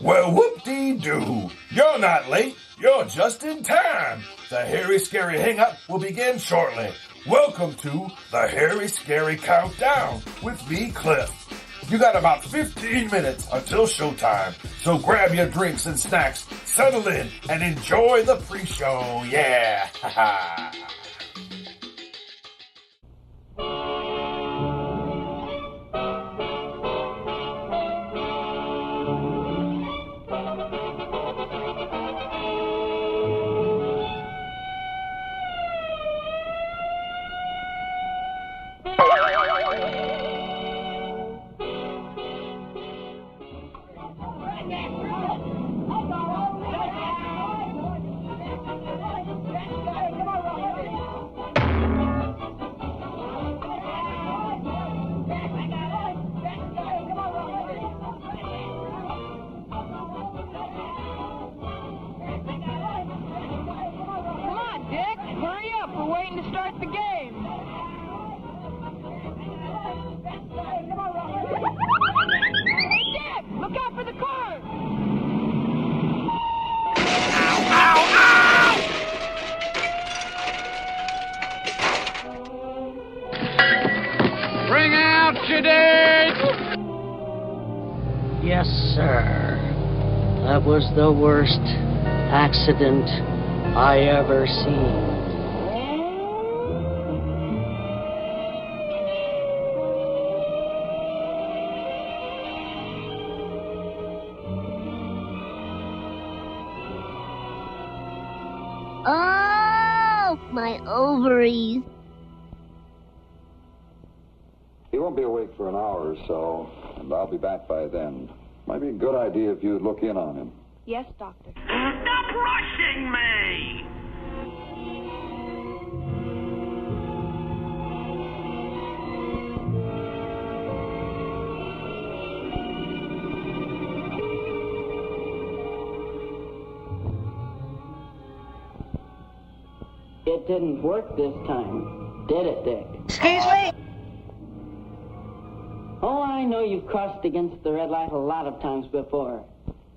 Well, whoop-dee-doo. You're not late. You're just in time. The Hairy Scary Hangout will begin shortly. Welcome to the Hairy Scary Countdown with me, Cliff. You got about 15 minutes until showtime, so grab your drinks and snacks, settle in, and enjoy the pre-show. Yeah! Ha ha! Yes, sir. That was the worst accident I ever seen. Oh, my ovaries. He won't be awake for an hour or so, and I'll be back by then. Might be a good idea if you'd look in on him. Yes, Doctor. Stop rushing me! It didn't work this time, did it, Dick? Excuse me? Oh, I know you've crossed against the red light a lot of times before.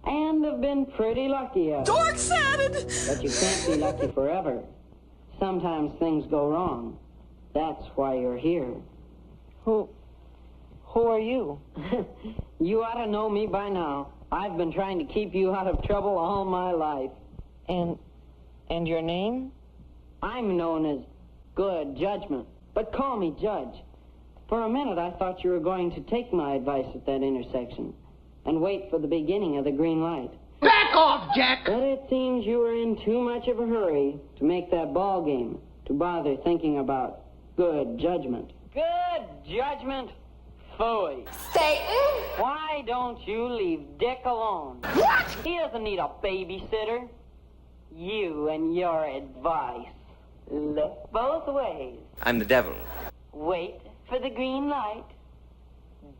And have been pretty lucky. Dork-satted! But you can't be lucky forever. Sometimes things go wrong. That's why you're here. Who are you? You ought to know me by now. I've been trying to keep you out of trouble all my life. And your name? I'm known as Good Judgment, but call me Judge. For a minute, I thought you were going to take my advice at that intersection and wait for the beginning of the green light. Back off, Jack! But it seems you were in too much of a hurry to make that ball game to bother thinking about good judgment. Good judgment? Phooey. Satan? Why don't you leave Dick alone? What? He doesn't need a babysitter. You and your advice. Look both ways. I'm the devil. Wait for the green light.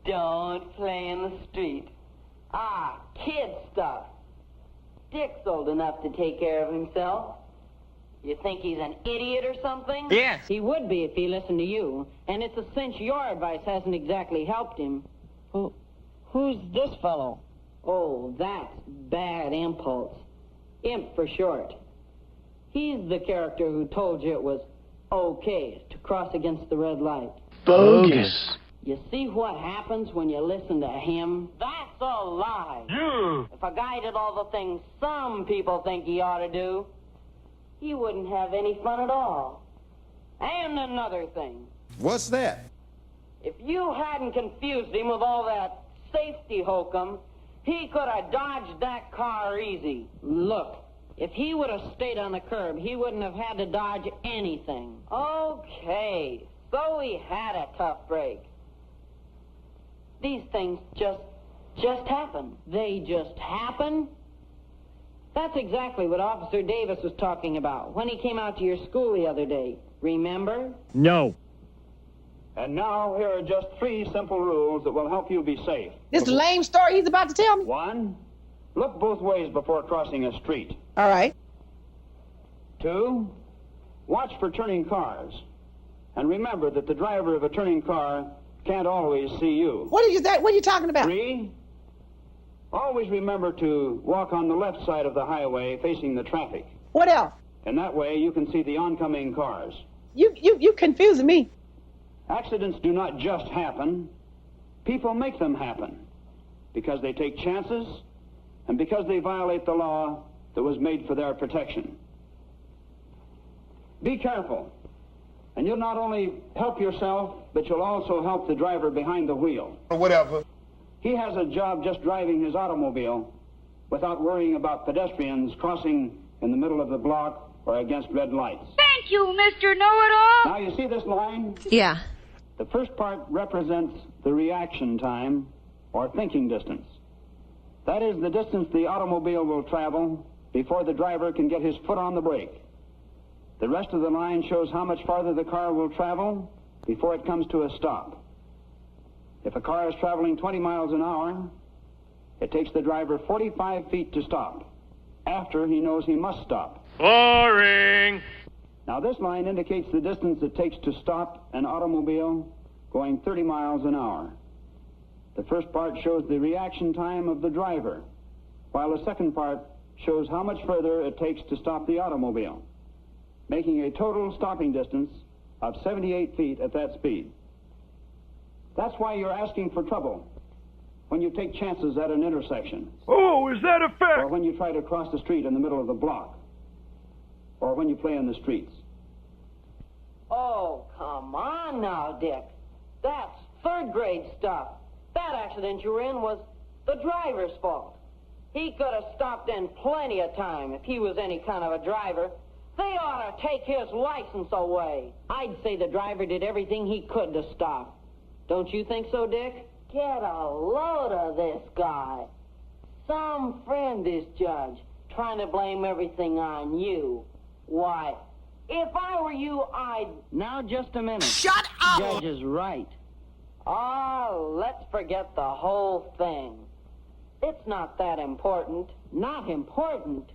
Don't play in the street. Ah, kid stuff. Dick's old enough to take care of himself. You think he's an idiot or something? Yes. He would be if he listened to you, and it's a cinch your advice hasn't exactly helped him. Who's this fellow? Oh, that's Bad Impulse. Imp for short. He's the character who told you it was okay to cross against the red light. Bogus. You see what happens when you listen to him? That's a lie. Yeah. If a guy did all the things some people think he ought to do, he wouldn't have any fun at all. And another thing. What's that? If you hadn't confused him with all that safety hokum, he could have dodged that car easy. Look, if he would have stayed on the curb, he wouldn't have had to dodge anything. Okay, so he had a tough break. These things just happen. They just happen? That's exactly what Officer Davis was talking about when he came out to your school the other day. Remember? No. And now, here are just 3 simple rules that will help you be safe. This lame story he's about to tell me? 1, look both ways before crossing a street. All right. 2, watch for turning cars. And remember that the driver of a turning car can't always see you. What are you talking about? 3, Always remember to walk on the left side of the highway facing the traffic. What else? And that way you can see the oncoming cars. You confusing me. Accidents do not just happen. People make them happen because they take chances and because they violate the law that was made for their protection. Be careful, and you'll not only help yourself, but you'll also help the driver behind the wheel. Whatever. He has a job just driving his automobile without worrying about pedestrians crossing in the middle of the block or against red lights. Thank you, Mr. Know-It-All. Now, you see this line? Yeah. The first part represents the reaction time, or thinking distance. That is the distance the automobile will travel before the driver can get his foot on the brake. The rest of the line shows how much farther the car will travel before it comes to a stop. If a car is traveling 20 miles an hour, it takes the driver 45 feet to stop, after he knows he must stop. Boring. Now, this line indicates the distance it takes to stop an automobile going 30 miles an hour. The first part shows the reaction time of the driver, while the second part shows how much further it takes to stop the automobile, making a total stopping distance of 78 feet at that speed. That's why you're asking for trouble when you take chances at an intersection. Oh, is that a fact? Or when you try to cross the street in the middle of the block. Or when you play in the streets. Oh, come on now, Dick. That's third grade stuff. That accident you were in was the driver's fault. He could have stopped in plenty of time if he was any kind of a driver. They ought to take his license away. I'd say the driver did everything he could to stop. Don't you think so, Dick? Get a load of this guy. Some friend, this judge, trying to blame everything on you. Why, if I were you, I'd... Now, just a minute. Shut up! Judge is right. Oh, let's forget the whole thing. It's not that important. Not important?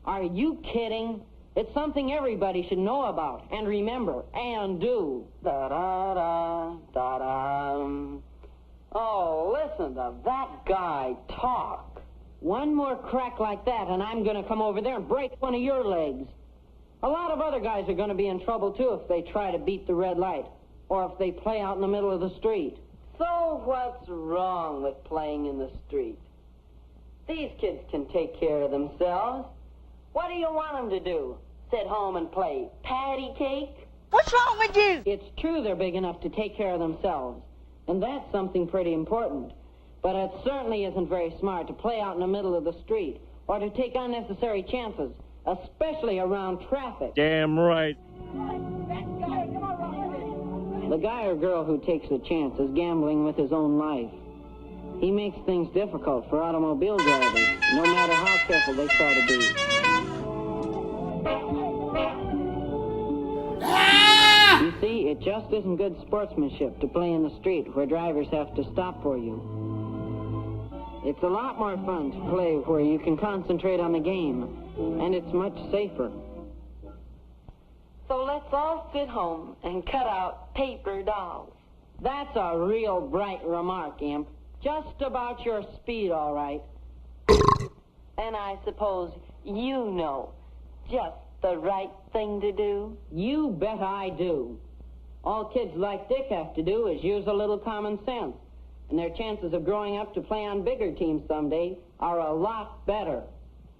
Are you kidding? It's something everybody should know about and remember and do. Da-da-da, da-da. Oh, listen to that guy talk. One more crack like that and I'm going to come over there and break one of your legs. A lot of other guys are going to be in trouble, too, if they try to beat the red light or if they play out in the middle of the street. So what's wrong with playing in the street? These kids can take care of themselves. What do you want them to do? Sit home and play patty cake? What's wrong with you? It's true they're big enough to take care of themselves, and that's something pretty important. But it certainly isn't very smart to play out in the middle of the street or to take unnecessary chances, especially around traffic. Damn right. The guy or girl who takes a chance is gambling with his own life. He makes things difficult for automobile drivers, no matter how careful they try to be. You see, it just isn't good sportsmanship to play in the street where drivers have to stop for you. It's a lot more fun to play where you can concentrate on the game, and it's much safer. So let's all sit home and cut out paper dolls. That's a real bright remark, Imp. Just about your speed, all right. And I suppose you know just the right thing to do? You bet I do. All kids like Dick have to do is use a little common sense, and their chances of growing up to play on bigger teams someday are a lot better.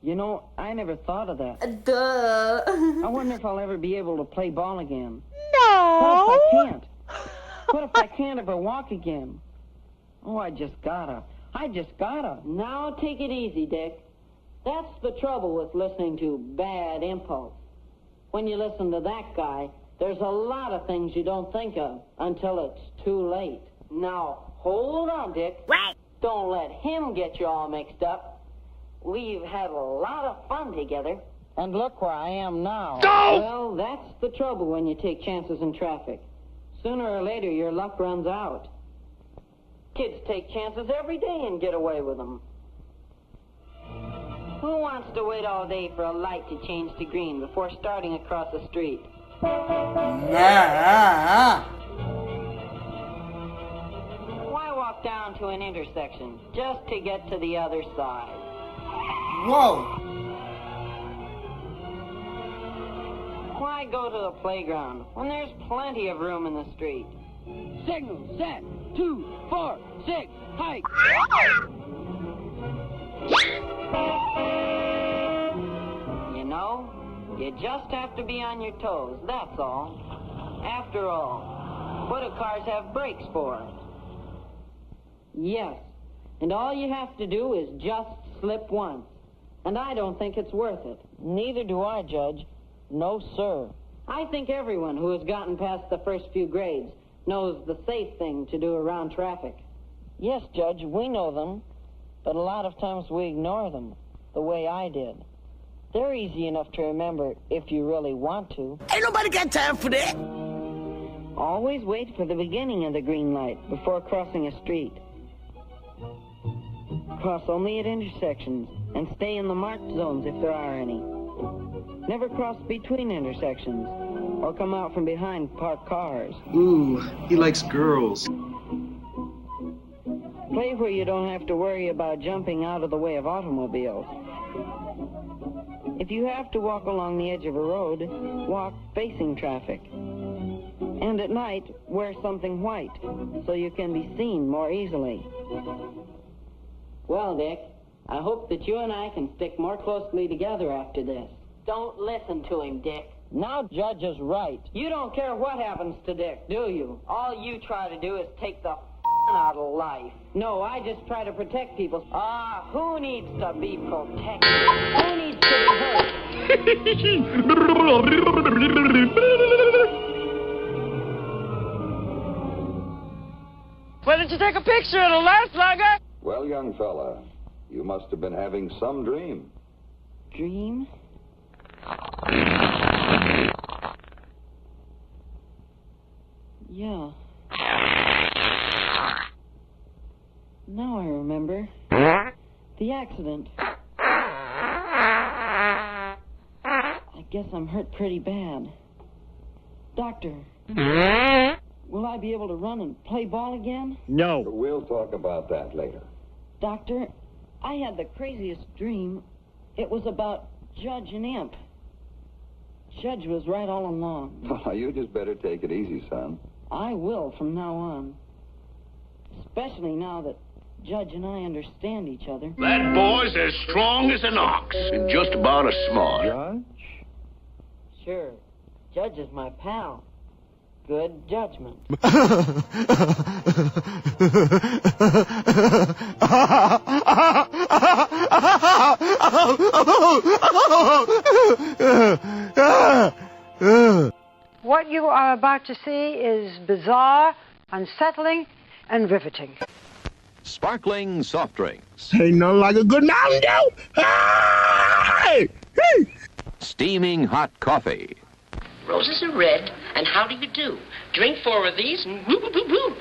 You know, I never thought of that. Duh. I wonder if I'll ever be able to play ball again. No. What if I can't? What if I can't ever walk again? Oh, I just gotta. Now take it easy, Dick. That's the trouble with listening to Bad Impulse. When you listen to that guy, there's a lot of things you don't think of until it's too late. Now, hold on, Dick. What? Don't let him get you all mixed up. We've had a lot of fun together. And look where I am now. No! Well, that's the trouble when you take chances in traffic. Sooner or later, your luck runs out. Kids take chances every day and get away with them. Who wants to wait all day for a light to change to green before starting across the street? Nah. Why walk down to an intersection just to get to the other side. Whoa! Why go to the playground when there's plenty of room in the street? Signal, set, 2, 4, 6, hike. You know, you just have to be on your toes, that's all. After all, what do cars have brakes for? Yes, and all you have to do is just slip once. And I don't think it's worth it. Neither do I, Judge. No, sir. I think everyone who has gotten past the first few grades knows the safe thing to do around traffic. Yes, Judge, we know them. But a lot of times we ignore them, the way I did. They're easy enough to remember if you really want to. Ain't nobody got time for that. Always wait for the beginning of the green light before crossing a street. Cross only at intersections and stay in the marked zones if there are any. Never cross between intersections or come out from behind parked cars. Ooh, he likes girls. Play where you don't have to worry about jumping out of the way of automobiles. If you have to walk along the edge of a road, walk facing traffic. And at night, wear something white so you can be seen more easily. Well, Dick, I hope that you and I can stick more closely together after this. Don't listen to him, Dick. Now Judge is right. You don't care what happens to Dick, do you? All you try to do is take the out of life. No, I just try to protect people. Who needs to be protected? Who needs to be hurt? Why didn't you take a picture of the last slugger? Well, young fella, you must have been having some dream. Dream? Yeah. Now I remember. The accident. I guess I'm hurt pretty bad. Doctor, will I be able to run and play ball again? No. We'll talk about that later. Doctor, I had the craziest dream. It was about Judge and Imp. Judge was right all along. Well, you just better take it easy, son. I will from now on. Especially now that Judge and I understand each other. That boy's as strong as an ox and just about as smart. Judge? Sure. Judge is my pal. Good judgment. What you are about to see is bizarre, unsettling, and riveting. Sparkling soft drinks. Ain't nothing like a good Mountain Dew. Hey! Hey! Steaming hot coffee. Roses are red, and how do you do? Drink 4 of these and woo, woo, woo, woo.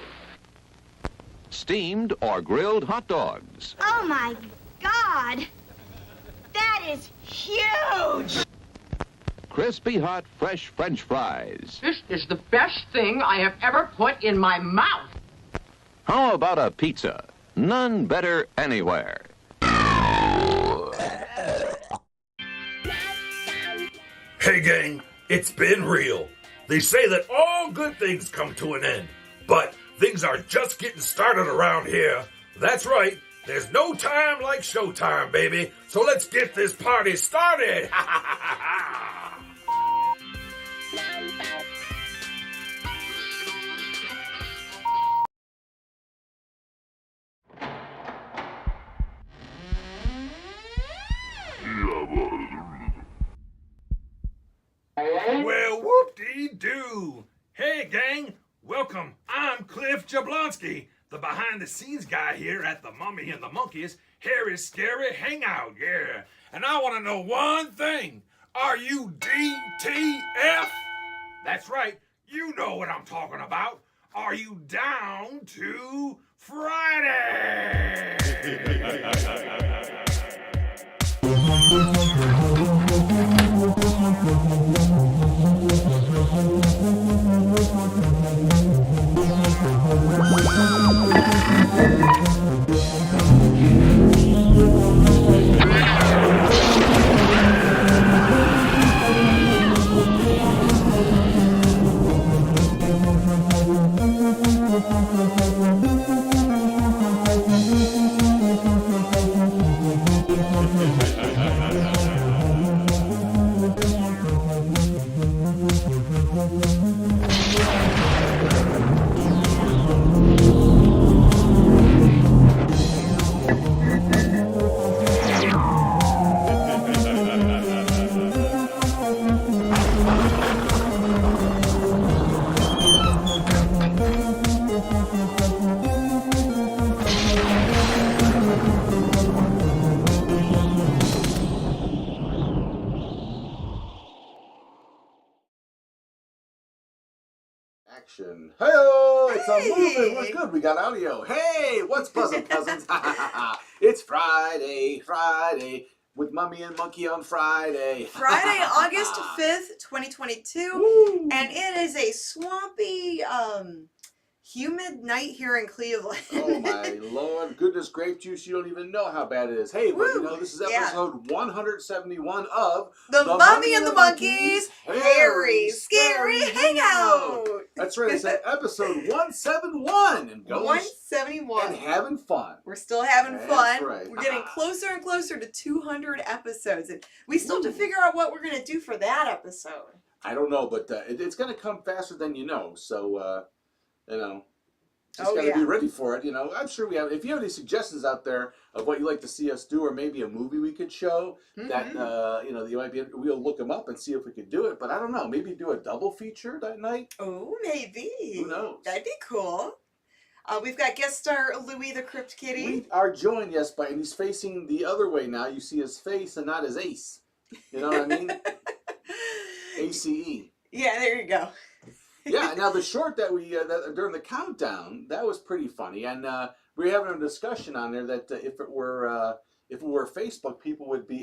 Steamed or grilled hot dogs. Oh, my God! That is huge! Crispy hot fresh French fries. This is the best thing I have ever put in my mouth. How about a pizza? None better anywhere. Hey, gang, it's been real. They say that all good things come to an end, but things are just getting started around here. That's right. There's no time like showtime, baby. So let's get this party started. Well, whoop-dee-doo. Hey, gang. Welcome. I'm Cliff Jablonski, the behind-the-scenes guy here at the Mummy and the Monkey's Hairy Scary Hangout, yeah. And I want to know one thing. Are you DTF? That's right. You know what I'm talking about. Are you down to Friday? production. Hey-o! It's a moving. We're good. We got audio. Hey, what's buzzing, cousins? It's Friday, with Mummy and Monkey on Friday. Friday, August 5th, 2022. Woo. And it is a swampy, humid night here in Cleveland. Oh my Lord, goodness grape juice, you don't even know how bad it is. Hey, but you know, this is episode 171 of The Mummy and the Monkeys Harry Scary Hangout. That's right, it's episode 171 and going 171 and having fun. We're still having fun. That's right. We're getting closer and closer to 200 episodes, and we still have to figure out what we're going to do for that episode. I don't know, but it's going to come faster than you know, so you know, just gotta be ready for it. You know, I'm sure we have. If you have any suggestions out there of what you'd like to see us do, or maybe a movie we could show that you know, you might be. We'll look them up and see if we could do it. But I don't know. Maybe do a double feature that night. Oh, maybe. Who knows? That'd be cool. We've got guest star Louis the Crypt Kitty. We are joined, yes, and he's facing the other way now. You see his face and not his ace. You know what I mean? ACE. Yeah, there you go. Yeah, now the short that we during the countdown, that was pretty funny, and we were having a discussion on there that if it were Facebook,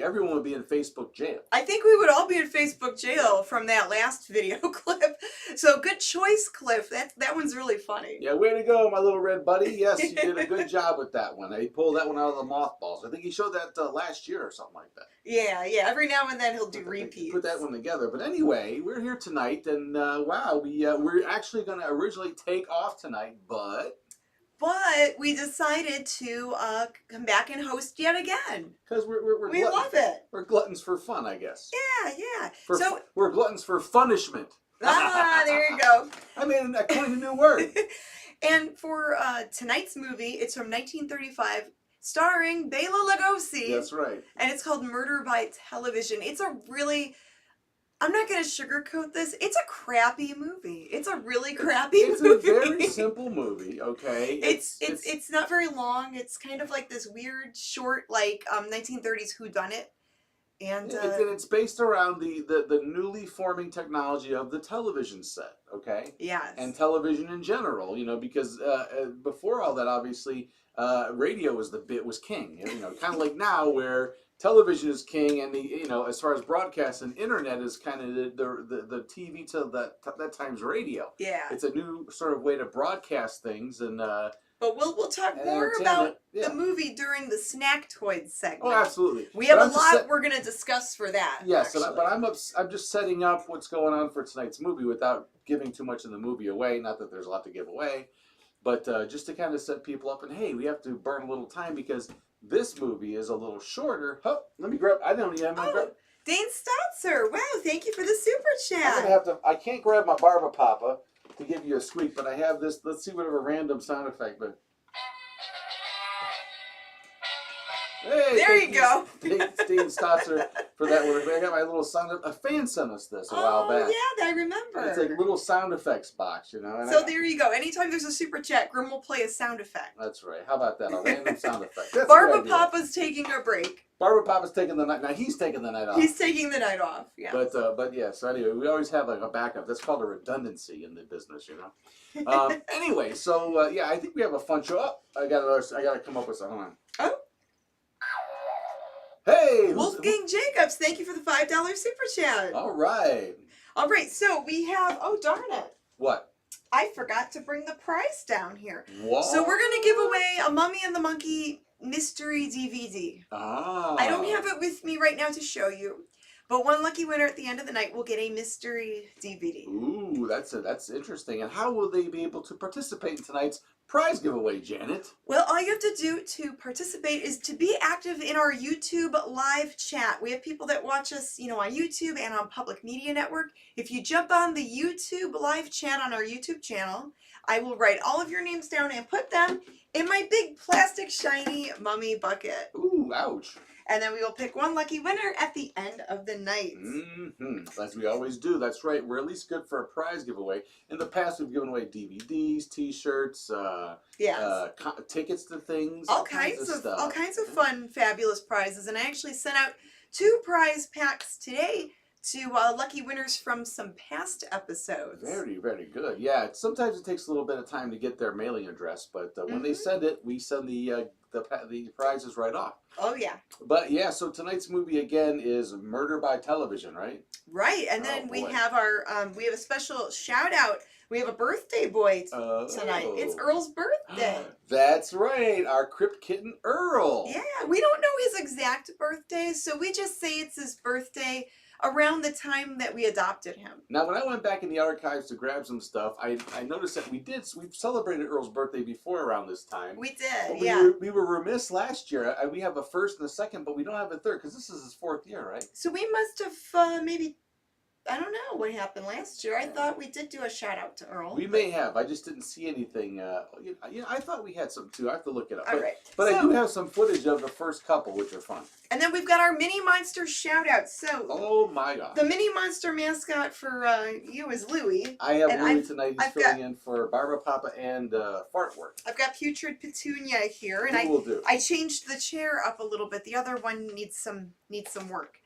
everyone would be in Facebook jail. I think we would all be in Facebook jail from that last video clip. So good choice, Cliff. That one's really funny. Yeah, way to go, my little red buddy. Yes, you did a good job with that one. He pulled that one out of the mothballs. I think he showed that last year or something like that. Yeah. Every now and then he'll do repeats. Put that one together. But anyway, we're here tonight, and wow, we're actually going to originally take off tonight, but we decided to come back and host yet again. Because we love it. We're gluttons for fun, I guess. Yeah. We're gluttons for punishment. There you go. I mean, I coined a new word. And for tonight's movie, it's from 1935, starring Bela Lugosi. That's right. And it's called Murder by Television. It's a really... I'm not going to sugarcoat this. It's a crappy movie. It's a really crappy movie. It's a very simple movie, okay? It's not very long. It's kind of like this weird, short, like 1930s whodunit. And it's based around the newly forming technology of the television set, okay? Yes. And television in general, you know, because before all that, obviously, radio was king. You know, kind of like now where television is king, and as far as broadcast and internet is kind of the TV to that time's radio. Yeah. It's a new sort of way to broadcast things, and but we'll talk more about the movie during the Snack Toys segment. Oh, absolutely. We have a lot we're going to discuss for that. Yes, but I'm just setting up what's going on for tonight's movie without giving too much of the movie away. Not that there's a lot to give away, but just to kind of set people up, and hey, we have to burn a little time because this movie is a little shorter. Oh, let me grab. I don't even have my grab. Dane Stotzer. Wow, thank you for the super chat. I'm gonna have to. I can't grab my Barba Papa to give you a squeak, but I have this. Let's see whatever random sound effect. But hey, there you go. Dane Stotzer for that one. I got my little sound. A fan sent us this a while back. Oh yeah, I remember. It's like a little sound effects box, you know. And so there you go. Anytime there's a super chat, Grim will play a sound effect. That's right. How about that? A random sound effect. That's Barba Papa's taking a break. Barba Papa's taking the night. Now he's taking the night off. He's taking the night off. Yeah. But yeah. So anyway, we always have like a backup. That's called a redundancy in the business, you know. Anyway, so yeah, I think we have a fun show. Oh, I gotta come up with something. Hold on. Oh. Hey! Wolfgang Jacobs, thank you for the $5 super chat. All right. So we have, oh darn it. What? I forgot to bring the prize down here. What? So we're going to give away a Mummy and the Monkey mystery DVD. Ah. I don't have it with me right now to show you, but one lucky winner at the end of the night will get a mystery DVD. Ooh, that's interesting. And how will they be able to participate in tonight's prize giveaway, Janet? Well, all you have to do to participate is to be active in our YouTube live chat. We have people that watch us, on YouTube and on Public Media Network. If you jump on the YouTube live chat on our YouTube channel, I will write all of your names down and put them in my big plastic shiny mummy bucket. Ooh, ouch. And then we will pick one lucky winner at the end of the night. Mm-hmm. As we always do. That's right. We're at least good for a prize giveaway. In the past, we've given away DVDs, T-shirts, tickets to things, all kinds of stuff. All kinds of fun, fabulous prizes. And I actually sent out 2 prize packs today to lucky winners from some past episodes. Very, very good. Yeah, sometimes it takes a little bit of time to get their mailing address, but when they send it, we send the prizes right off. Oh, yeah. But yeah, so tonight's movie again is Murder by Television, right? Right, and then we have our we have a special shout out. We have a birthday boy tonight. It's Earl's birthday. That's right, our Crypt Kitten Earl. Yeah, we don't know his exact birthday, so we just say it's his birthday around the time that we adopted him. Now, when I went back in the archives to grab some stuff, I noticed that we've celebrated Earl's birthday before around this time. We did, We were remiss last year. We have a first and a second, but we don't have a third because this is his 4th year, right? So we must have maybe, I don't know what happened last year. I thought we did do a shout out to Earl. We may have. I just didn't see anything. I thought we had some too. I have to look it up. All right. But I do have some footage of the first couple, which are fun. And then we've got our Mini Monster shout out. So, oh my God. The Mini Monster mascot for you is Louie. I have Louie tonight. He's filling in for Barbara Papa and Fart Work. I've got Putrid Petunia here, and I changed the chair up a little bit. The other one needs some work.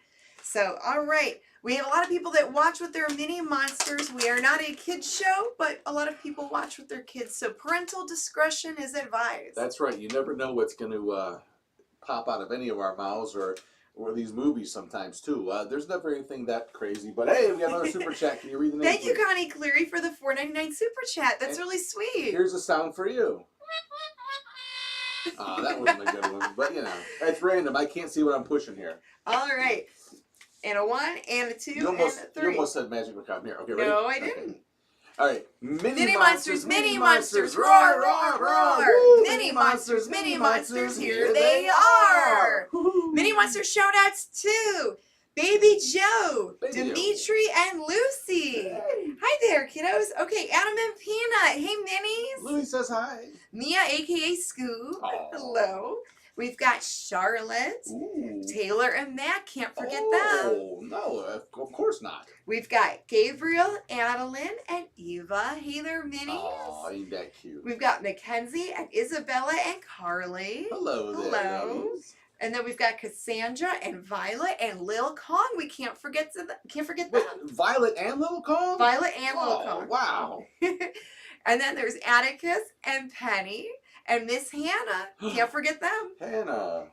So, all right. We have a lot of people that watch with their mini monsters. We are not a kids show, but a lot of people watch with their kids. So parental discretion is advised. That's right. You never know what's going to pop out of any of our mouths or these movies sometimes too. There's never anything that crazy. But hey, we got another super chat. Can you read the name? Thank you, Connie Cleary, for the $4.99 super chat. That's really sweet. Here's a sound for you. Oh, that wasn't a good one. But you know, it's random. I can't see what I'm pushing here. All right. And a 1, and a 2, and a 3. You almost said Magic Macabre. Here, okay, ready? No, I didn't. Okay. All right. Mini monsters, mini monsters, roar, roar, roar. Mini monsters, here they are. Mini monster shout outs to Baby Joe, Dimitri, and Lucy. Hey. Hi there, kiddos. Okay, Adam and Peanut. Hey, minis. Louie says hi. Mia, a.k.a. Scoo. Hello. We've got Charlotte, Taylor, and Matt. Can't forget them. Oh, no, of course not. We've got Gabriel, Adeline, and Eva. Hey there, minis. Oh, ain't that cute. We've got Mackenzie, and Isabella, and Carly. Hello there. Hello. And then we've got Cassandra, and Violet, and Lil Kong. We can't forget them. Violet and Lil Kong? Violet and Lil Kong. Wow. And then there's Atticus and Penny. And Miss Hannah. Can't forget them. Hannah.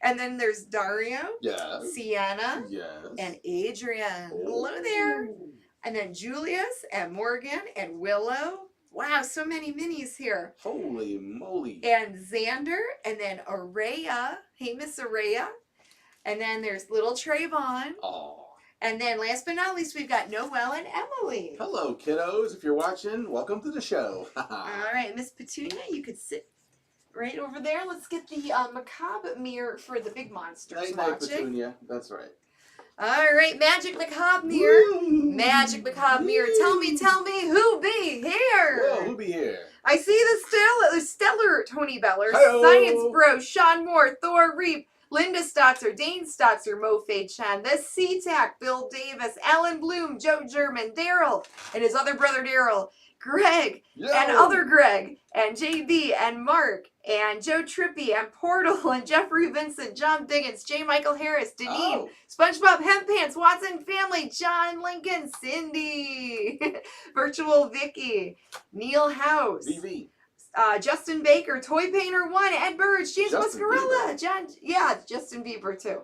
And then there's Dario. Yes. Sienna. Yes. And Adrian. Hello there. And then Julius and Morgan and Willow. Wow, so many minis here. Holy moly. And Xander. And then Araya. Hey, Miss Araya. And then there's little Trayvon. Oh. And then last but not least, we've got Noelle and Emily. Hello, kiddos. If you're watching, welcome to the show. All right, Miss Petunia, you could sit right over there. Let's get the macabre mirror for the big monsters Night, Petunia. That's right. All right, Magic Macabre mirror. Magic Macabre mirror. Tell me, who be here? Whoa, who be here? I see the stellar Tony Beller, Hi-oh. Science Bro, Sean Moore, Thor Reap, Linda Stotzer, Dane Stotzer, Mo Fei Chen, the SeaTac, Bill Davis, Alan Bloom, Joe German, Daryl, and his other brother Daryl, Greg, and other Greg, and JB, and Mark, and Joe Trippy, and Portal, and Jeffrey Vincent, John Diggins, J. Michael Harris, Deneen, SpongeBob Hempants, Watson Family, John Lincoln, Cindy, Virtual Vicky, Neil House, VV. Justin Baker, Toy Painter 1, Ed Burge, James Muscarella, Justin Bieber too.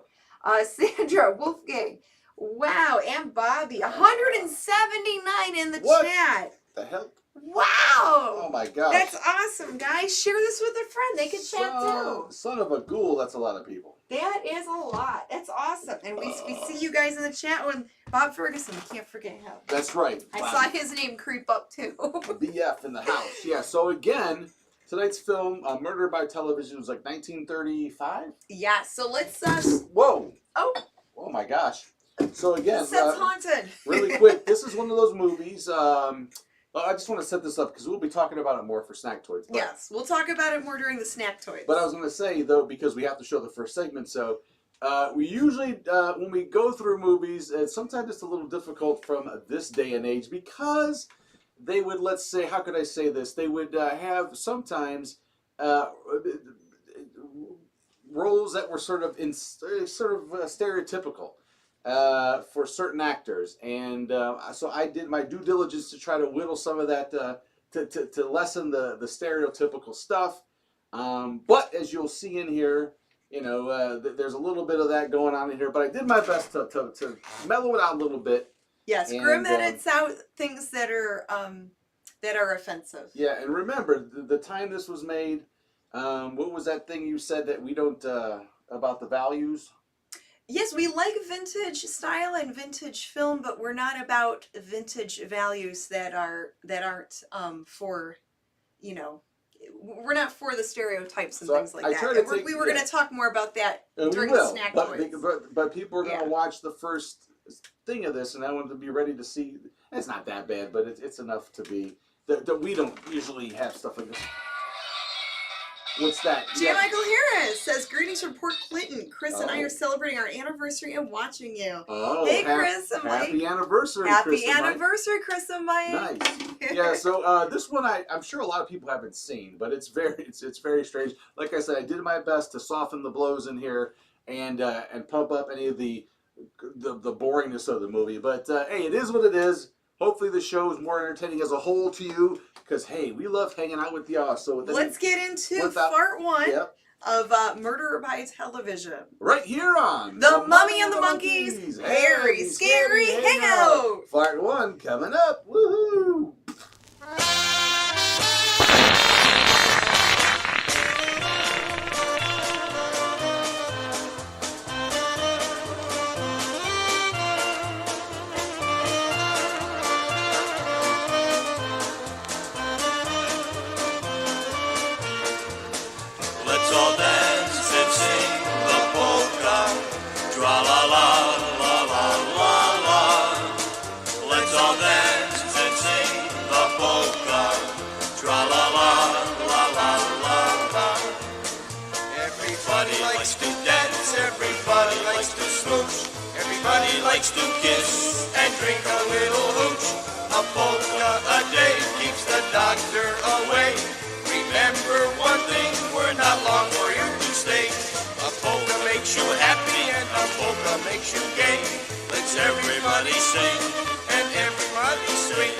Sandra, Wolfgang, wow, and Bobby. 179 in the chat. The hell? Wow! Oh my gosh. That's awesome, guys. Share this with a friend. They can chat too. Son of a ghoul, that's a lot of people. That is a lot. That's awesome. And we see you guys in the chat with Bob Ferguson. We can't forget him. That's right. I saw his name creep up too. BF in the house. Yeah, so again, tonight's film, Murder by Television, was like 1935? Yeah, so let's... Whoa! Oh my gosh. So again... Set's haunted. Really quick, this is one of those movies... I just want to set this up because we'll be talking about it more for Snack Toys. Yes, we'll talk about it more during the Snack Toys. But I was going to say, though, because we have to show the first segment, so we usually, when we go through movies, sometimes it's a little difficult from this day and age because they would, let's say, how could I say this? They would have sometimes roles that were sort of stereotypical. for certain actors, and so I did my due diligence to try to whittle some of that to lessen the stereotypical stuff. But as you'll see in here, you know, there's a little bit of that going on in here. But I did my best to mellow it out a little bit. Yes, and, Grim edits out things that are offensive. Yeah, and remember the time this was made. What was that thing you said that we don't about the values? Yes, we like vintage style and vintage film, but we're not about vintage values that aren't for, you know, we're not for the stereotypes and things like that. We were going to talk more about that during the snack toys. But people are going to watch the first thing of this, and I want them to be ready to see. It's not that bad, but it's enough to be that we don't usually have stuff like this. What's that? J. Michael Harris says, greetings from Port Clinton. Chris and I are celebrating our anniversary and watching you. Oh, hey, Chris and Mike. Happy anniversary, Chris and Mike. Nice. Yeah, so this one I'm sure a lot of people haven't seen, but it's very strange. Like I said, I did my best to soften the blows in here and pump up any of the boringness of the movie. But hey, it is what it is. Hopefully the show is more entertaining as a whole to you, because, hey, we love hanging out with y'all. So let's get into part one of Murder by Television. Right here on The Mummy and the Monkeys Very Scary Hangout. Part one coming up. Woohoo! Everybody likes to kiss and drink a little hooch. A polka a day keeps the doctor away. Remember one thing, we're not long for you to stay. A polka makes you happy and a polka makes you gay. Let's everybody sing and everybody swing.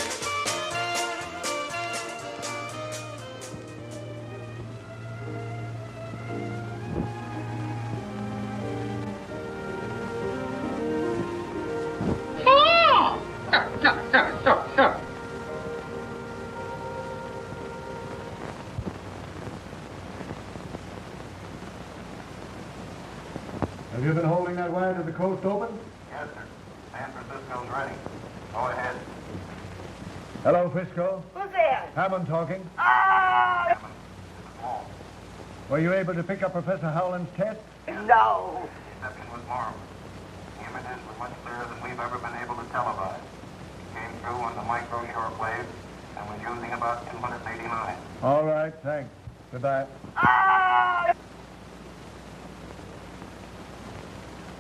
Have you been holding that wire to the coast open? Yes, sir. San Francisco's ready. Go ahead. Hello, Frisco. Who's there? Hammond talking. Ah! Were you able to pick up Professor Howland's test? No. The reception was marvelous. The images were much clearer than we've ever been able to televise. It came through on the micro shortwave and was using about 289. All right, thanks. Goodbye. Ah!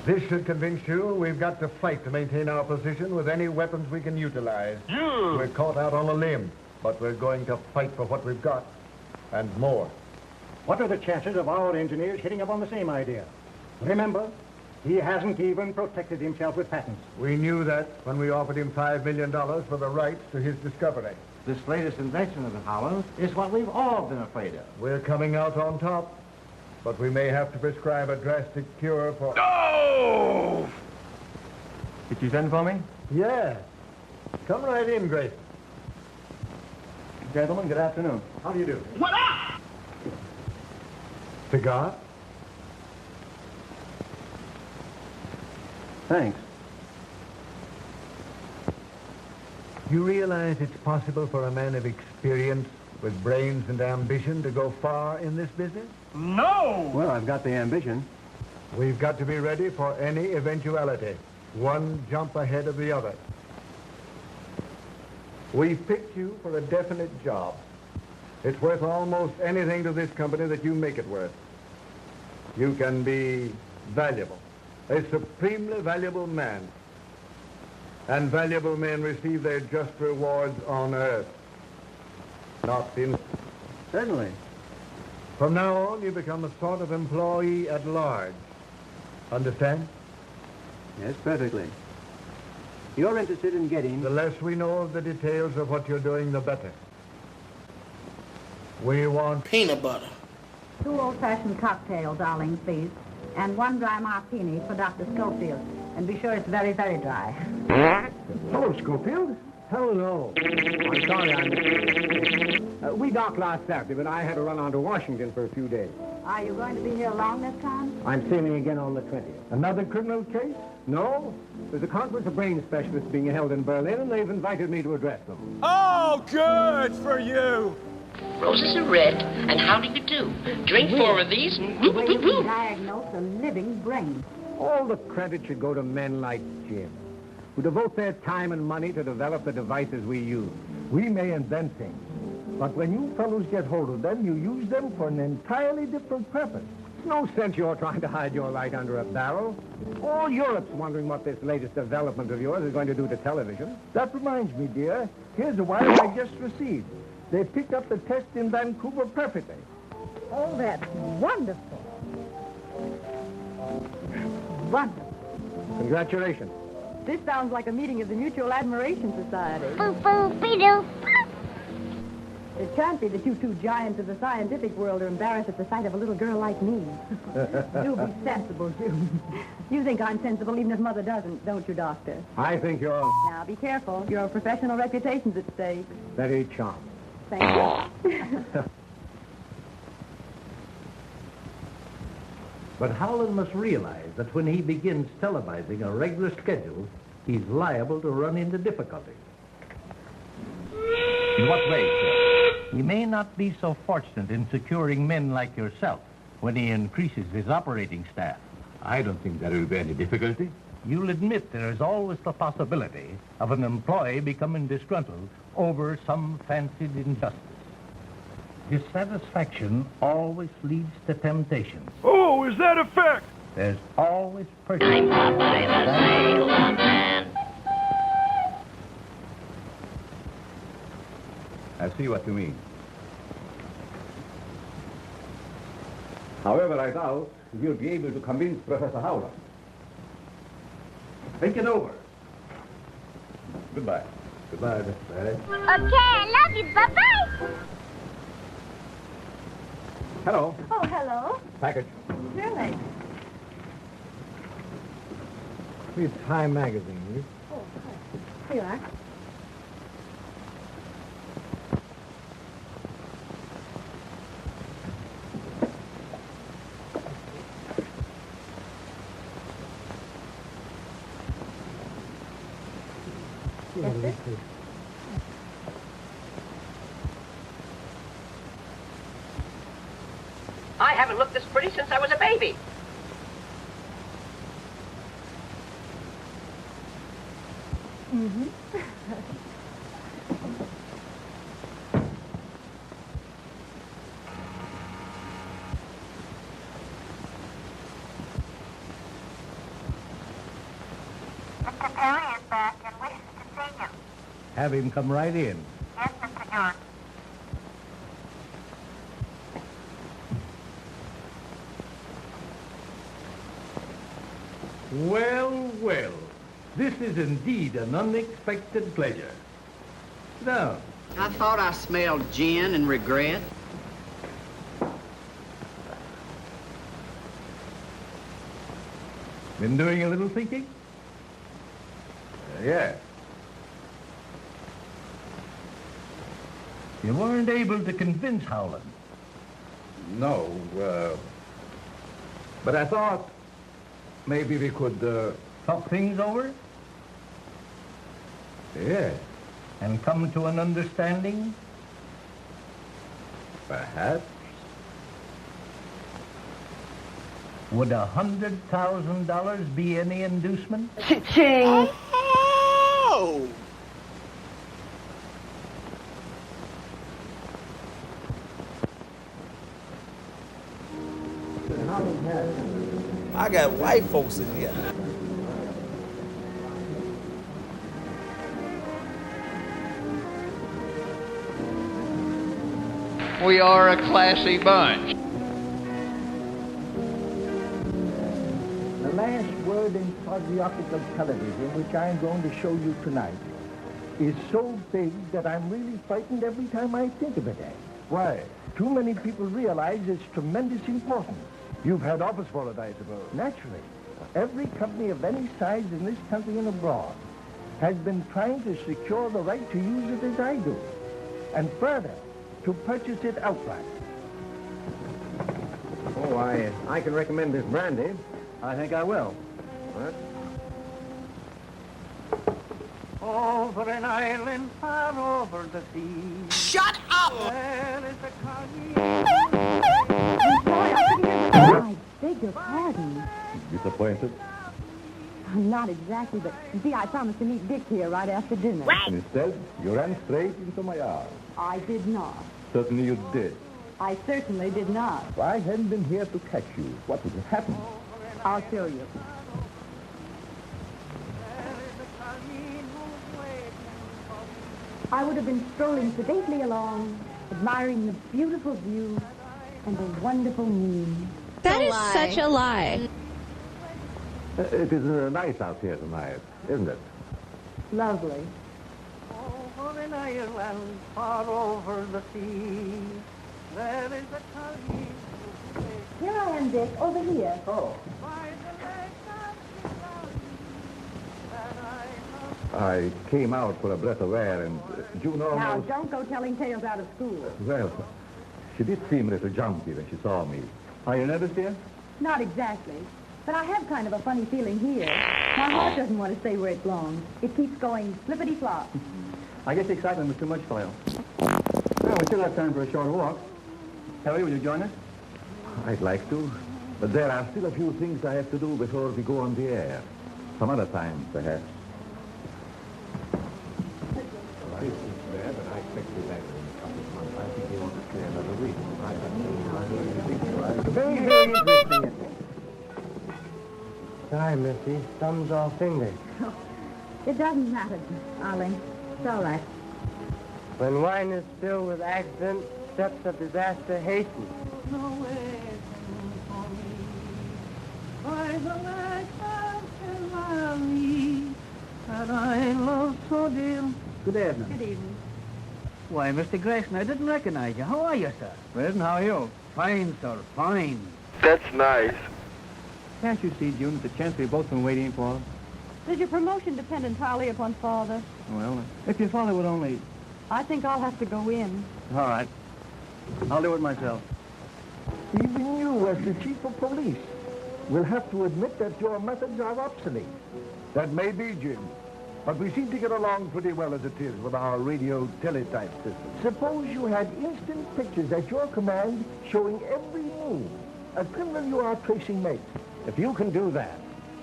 This should convince you we've got to fight to maintain our position with any weapons we can utilize. We're caught out on a limb, but we're going to fight for what we've got, and more. What are the chances of our engineers hitting up on the same idea? Remember, he hasn't even protected himself with patents. We knew that when we offered him $5 million for the rights to his discovery. This latest invention of the Howlands is what we've all been afraid of. We're coming out on top. But we may have to prescribe a drastic cure for... No! Did you send for me? Yeah. Come right in, Grace. Gentlemen, good afternoon. How do you do? What up? Cigar? Thanks. You realize it's possible for a man of experience with brains and ambition to go far in this business? No! Well, I've got the ambition. We've got to be ready for any eventuality. One jump ahead of the other. We've picked you for a definite job. It's worth almost anything to this company that you make it worth. You can be valuable, a supremely valuable man. And valuable men receive their just rewards on earth, not in... Certainly. From now on, you become a sort of employee at large. Understand? Yes, perfectly. You're interested in getting... The less we know of the details of what you're doing, the better. We want... Peanut butter. 2 old-fashioned cocktails, darling, please. And 1 dry martini for Dr. Schofield. And be sure it's very, very dry. Hello, Schofield. Hello. I'm sorry I missed you. We docked last Saturday, but I had to run on to Washington for a few days. Are you going to be here long this time? I'm sailing again on the 20th. Another criminal case? No. There's a conference of brain specialists being held in Berlin, and they've invited me to address them. Oh, good for you. Roses are red, and how do you do? Drink 4 of these and The way you can diagnose a living brain. All the credit should go to men like Jim, who devote their time and money to develop the devices we use. We may invent things, but when you fellows get hold of them, you use them for an entirely different purpose. It's no sense you're trying to hide your light under a barrel. All Europe's wondering what this latest development of yours is going to do to television. That reminds me, dear, here's a wire I just received. They picked up the test in Vancouver perfectly. Oh, that's wonderful. Wonderful. Congratulations. This sounds like a meeting of the Mutual Admiration Society. It can't be that you 2 giants of the scientific world are embarrassed at the sight of a little girl like me. Do be sensible, Jim. You think I'm sensible even if Mother doesn't, don't you, Doctor? I think you're... Now, be careful. Your professional reputation's at stake. very charming. Thank you. But Howland must realize that when he begins televising a regular schedule, he's liable to run into difficulties. In what way, sir? He may not be so fortunate in securing men like yourself when he increases his operating staff. I don't think there will be any difficulty. You'll admit there is always the possibility of an employee becoming disgruntled over some fancied injustice. Dissatisfaction always leads to temptation. Oh, is that a fact? There's always purchase. I see what you mean. However, I doubt if you'll be able to convince Professor Howland. Think it over. Goodbye. Goodbye, Mr. Barrett. Okay, I love you. Bye-bye. Hello. Oh, hello. Package. Really? It's Time Magazine. Oh, here you are. I haven't looked this pretty since I was a baby. Mm-hmm. Mr. Perry is back and wishes to see you. Have him come right in. Yes, Mr. York. Well, well. This is indeed an unexpected pleasure. Now, I thought I smelled gin and regret. been doing a little thinking? Yes. You weren't able to convince Howland. No, but I thought maybe we could... Talk things over? Yes. And come to an understanding? Perhaps. Would $100,000 be any inducement? Cha-ching! Oh! I got white folks in here. We are a classy bunch. The last last word in physiological television, which I'm going to show you tonight, is so big that I'm really frightened every time I think of it. Why? Too many people realize its tremendous importance. You've had office for it, I suppose. Naturally. Every company of any size in this country and abroad has been trying to secure the right to use it as I do. And further, to purchase it outright. Oh, I can recommend this brandy. I think I will. What? Over an island far over the sea. Shut up! There is a colony. I beg your pardon. Disappointed? Not exactly, but you see, I promised to meet Dick here right after dinner. And instead, you ran straight into my arms. I did not. Certainly you did. I certainly did not. If I hadn't been here to catch you, what would have happened? I'll show you. I would have been strolling sedately along, admiring the beautiful view and the wonderful moon. That is such a lie. It is nice out here tonight, isn't it? Lovely. Over an island far over the sea. There is a colony. Here I am, Dick, over here. Oh. I came out for a breath of air, and June almost... Now, don't go telling tales out of school. Well, she did seem a little jumpy when she saw me. Are you nervous, dear? Not exactly. But I have kind of a funny feeling here. My heart doesn't want to stay where it belongs. It keeps going flippity-flop. I guess the excitement was too much for you. Well, we still have time for a short walk. Harry, will you join us? I'd like to, but there are still a few things I have to do before we go on the air. Some other time, perhaps. Very, very interesting. Sorry, Missy. Thumbs all fingers. It doesn't matter, Arling. It's all right. When wine is filled with accident, steps of disaster hasten. By the light of the valley that I love so dear. Good evening. Good evening. Why, Mr. Grayson, I didn't recognize you. How are you, sir? Well, how are you? Fine, sir, fine. That's nice. Can't you see, June, the chance we've both been waiting for? Does your promotion depend entirely upon Father? Well, if your father would only... I think I'll have to go in. All right. I'll do it myself. Even you, as the chief of police, will have to admit that your methods are obsolete. That may be, Jim. But we seem to get along pretty well as it is with our radio teletype system. Suppose you had instant pictures at your command showing every move. A criminal you are tracing makes. If you can do that,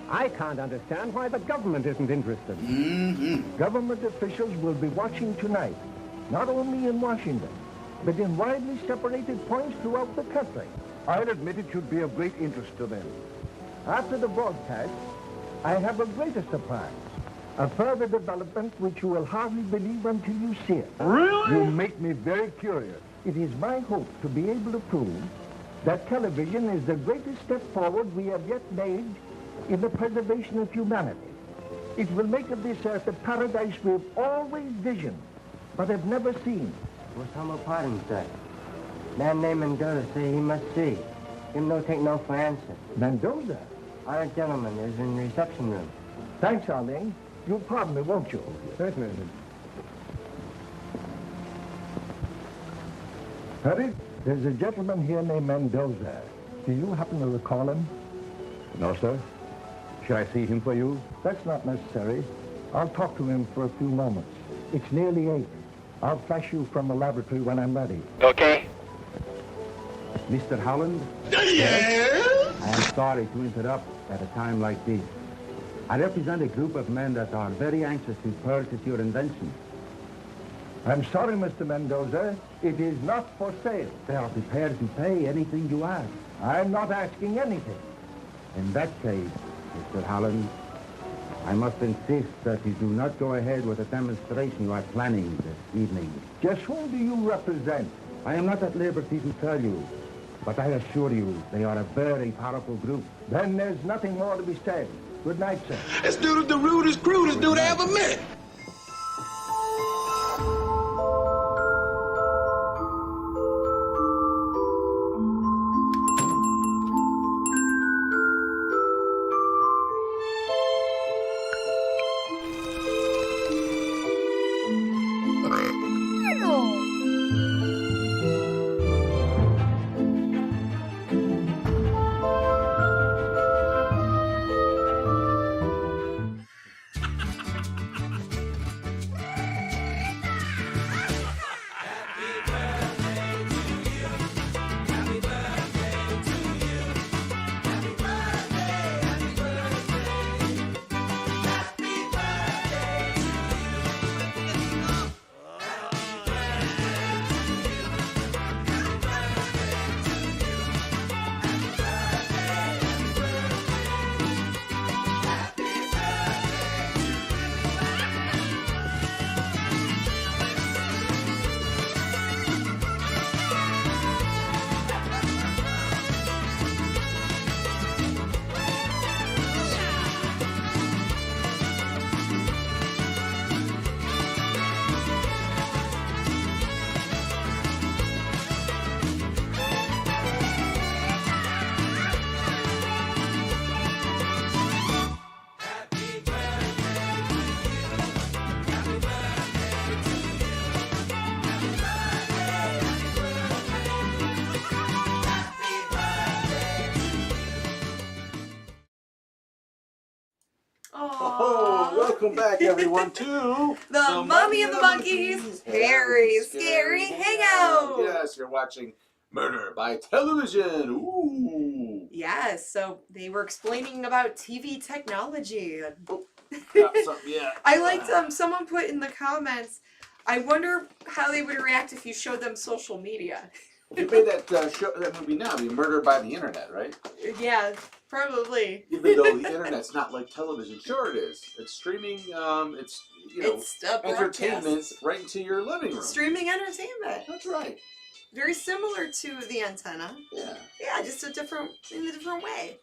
I can't understand why the government isn't interested. Government officials will be watching tonight, not only in Washington, but in widely separated points throughout the country. I'll admit it should be of great interest to them. After the broadcast, I have a greater surprise. A further development which you will hardly believe until you see it. Really? You make me very curious. It is my hope to be able to prove that television is the greatest step forward we have yet made in the preservation of humanity. It will make of this earth a paradise we've always visioned, but have never seen. What's humble pardon, sir? Man named Mendoza say he must see. Him no take no for answer. Mendoza? Our gentleman is in reception room. Thanks, Arlene. You'll pardon me, won't you? Certainly. Harry, there's a gentleman here named Mendoza. Do you happen to recall him? No, sir. Should I see him for you? That's not necessary. I'll talk to him for a few moments. It's nearly 8. I'll flash you from the laboratory when I'm ready. Okay. Mr. Howland? Yes? I am sorry to interrupt at a time like this. I represent a group of men that are very anxious to purchase your invention. I'm sorry, Mr. Mendoza. It is not for sale. They are prepared to pay anything you ask. I'm not asking anything. In that case, Mr. Howland, I must insist that you do not go ahead with the demonstration you are planning this evening. Just whom do you represent? I am not at liberty to tell you. But I assure you, they are a very powerful group. Then there's nothing more to be said. Good night, sir. This dude is the rudest, crudest dude I ever met. Oh, welcome back, everyone, to the Mummy and the Monkeys Harry Scary Hangout. Yes, you're watching Murder by Television. Ooh. Yes, so they were explaining about TV technology. Yeah. I liked someone put in the comments, I wonder how they would react if you showed them social media. You made that movie now, I mean, Murder by the Internet, right? Yeah, probably. Even though the Internet's not like television. Sure it is. It's streaming, it's, you know, It's a entertainment broadcast. right into your living room. Streaming entertainment. That's right. Very similar to the antenna. Yeah. Yeah, just in a different way.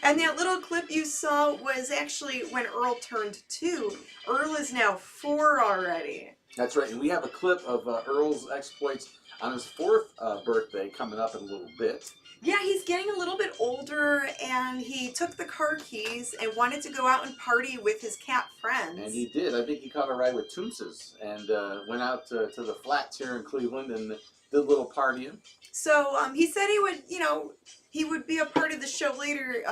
And that little clip you saw was actually when Earl turned 2. Earl is now 4 already. That's right, and we have a clip of Earl's exploits on his 4th birthday coming up in a little bit. Yeah, he's getting a little bit older, and he took the car keys and wanted to go out and party with his cat friends. And he did. I think he caught a ride with Toonses and went out to the flats here in Cleveland and did a little partying. So he said he would, he would be a part of the show later,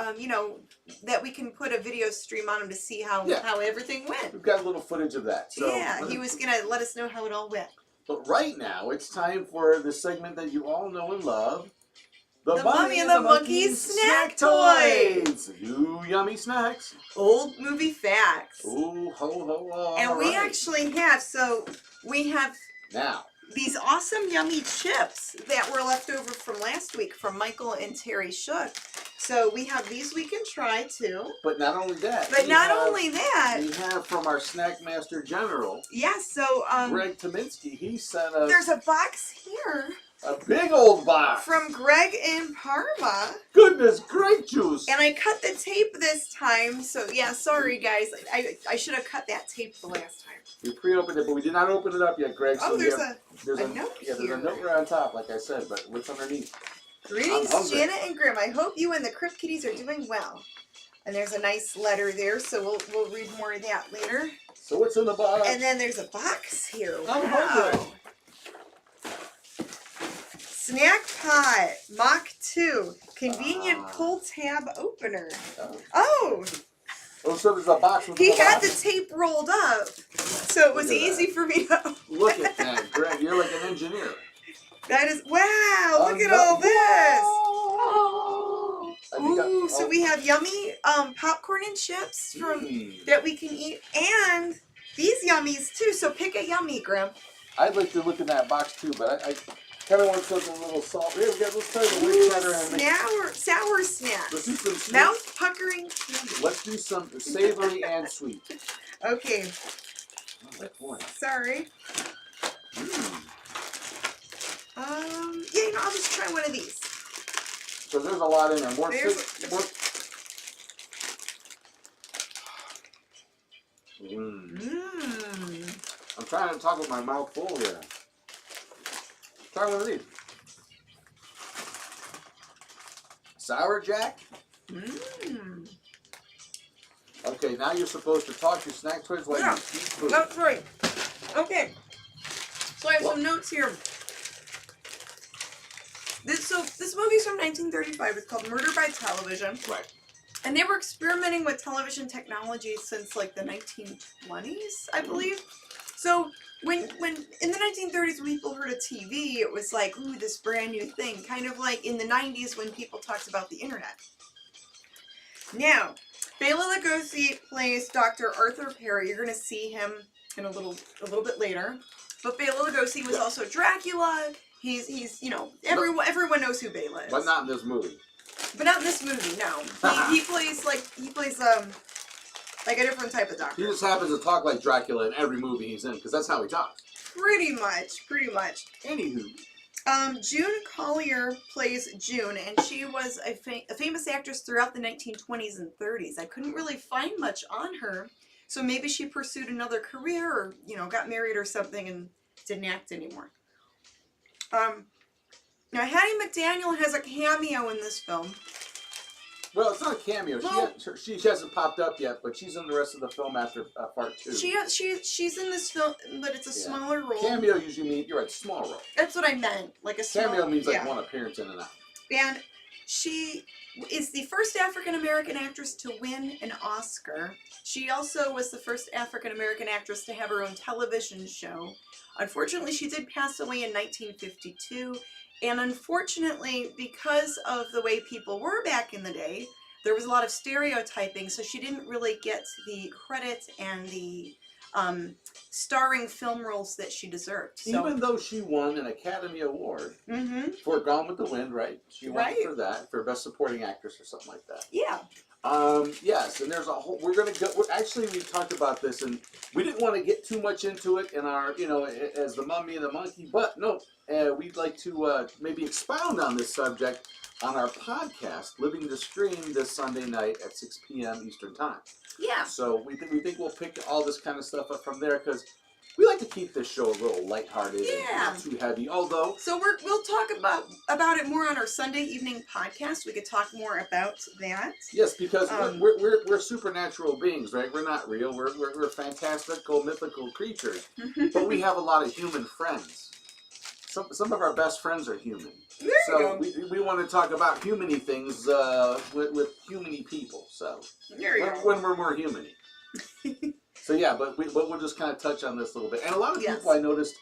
that we can put a video stream on him to see how everything went. We've got a little footage of that. So, yeah, he was going to let us know how it all went. But right now, it's time for the segment that you all know and love. The Mummy and the Monkeys Snack Toys! New yummy snacks. Old movie facts. Ooh, ho, ho, and we actually have, we have now these awesome yummy chips that were left over from last week from Michael and Terry Shook. So we have these we can try too. But not only that. We have from our Snack Master General. Yes, so Greg Tominski, he sent us. There's a box here. A big old box. From Greg in Parma. Goodness, grape juice. And I cut the tape this time, so yeah, sorry guys. I should have cut that tape the last time. We pre-opened it, but we did not open it up yet, Greg. Oh, So there's a note here. There's a note right on top, like I said, but what's underneath? Greetings, Janet and Grim. I hope you and the Crypt Kitties are doing well. And there's a nice letter there, so we'll read more of that later. So what's in the box? And then there's a box here. I'm wow. hungry. Snack Pot Mach 2 convenient pull tab opener. Oh, so there's a box with he had the tape rolled up, so it was easy for me to. Look at that, Greg. You're like an engineer. That is wow! Look at all this. Ooh, so we have yummy popcorn and chips that we can eat, and these yummies too. So pick a yummy, Grim. I'd like to look in that box too, but I kind of want something a little salt. Here, let's try the wing cheddar and sour snacks. Let's do some sweet. Mouth puckering candy. Let's do some savory and sweet. Okay. Oh, sorry. Yeah, I'll just try one of these. So there's a lot in there. More. I'm trying to talk with my mouth full here. Try one of these. Sour Jack? Okay, now you're supposed to talk your snack toys while you eat food. That's right. Okay. So I have some notes here. This movie's from 1935. It's called Murder by Television. Right. And they were experimenting with television technology since like the 1920s, I believe. So when in the 1930s when people heard of TV, it was like, ooh, this brand new thing. Kind of like in the 90s when people talked about the internet. Now, Bela Lugosi plays Dr. Arthur Perry. You're gonna see him in a little bit later. But Bela Lugosi was also Dracula. He's you know, everyone knows who Bela is. But not in this movie. But not in this movie, no. He plays like a different type of doctor. He just happens to talk like Dracula in every movie he's in, because that's how he talks. Pretty much. Anywho. June Collier plays June, and she was a famous actress throughout the 1920s and 30s. I couldn't really find much on her, so maybe she pursued another career or, you know, got married or something and didn't act anymore. Now, Hattie McDaniel has a cameo in this film. Well, it's not a cameo. Well, she hasn't popped up yet, but she's in the rest of the film after part 2. She's in this film, but it's a smaller role. Cameo usually means, you're right, small role. That's what I meant, like a small... Cameo means like one appearance in and out. And she is the first African-American actress to win an Oscar. She also was the first African-American actress to have her own television show. Unfortunately, she did pass away in 1952. And unfortunately, because of the way people were back in the day, there was a lot of stereotyping, so she didn't really get the credit and the starring film roles that she deserved. So. Even though she won an Academy Award for Gone with the Wind, right? She won for that, for Best Supporting Actress or something like that. Yeah. Yes, and there's a whole, we talked about this, and we didn't want to get too much into it in our, you know, as the Mummy and the Monkey, but no, we'd like to maybe expound on this subject on our podcast, Living the Stream, this Sunday night at 6 p.m. Eastern Time. Yeah. So we think we'll pick all this kind of stuff up from there, because we like to keep this show a little lighthearted and not too heavy, although... So we'll talk about it more on our Sunday evening podcast. We could talk more about that. Yes, because we're supernatural beings, right? We're not real. We're fantastical, mythical creatures. But we have a lot of human friends. Some of our best friends are human. So we want to talk about human-y things with human-y people. So when we're more human-y. So yeah, but we'll just kind of touch on this a little bit. And a lot of people I noticed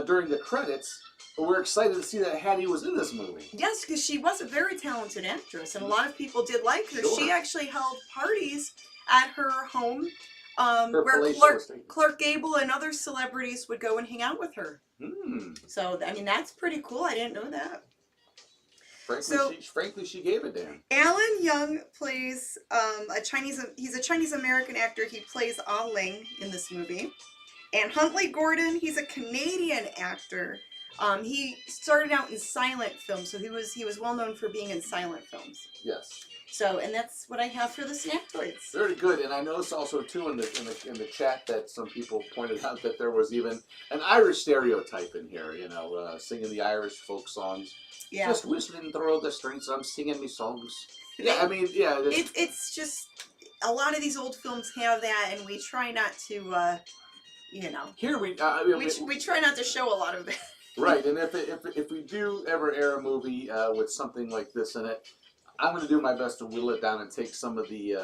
during the credits were excited to see that Hattie was in this movie. Yes, because she was a very talented actress, and a lot of people did like her. Sure. She actually held parties at her home where Clark Gable and other celebrities would go and hang out with her. So, I mean, that's pretty cool. I didn't know that. Frankly, she gave it damn. Alan Young plays he's a Chinese American actor. He plays Ah Ling in this movie. And Huntley Gordon, he's a Canadian actor. He started out in silent films, so he was well known for being in silent films. Yes. So, and that's what I have for the snack toys. Very good, and I noticed also too in the chat that some people pointed out that there was even an Irish stereotype in here. You know, singing the Irish folk songs. Yeah. Just whistling through the streets, I'm singing me songs. Yeah, I mean, yeah. It's just a lot of these old films have that, and we try not to, you know. Here we try not to show a lot of that. Right, and if we do ever air a movie with something like this in it, I'm going to do my best to whittle it down and take some of the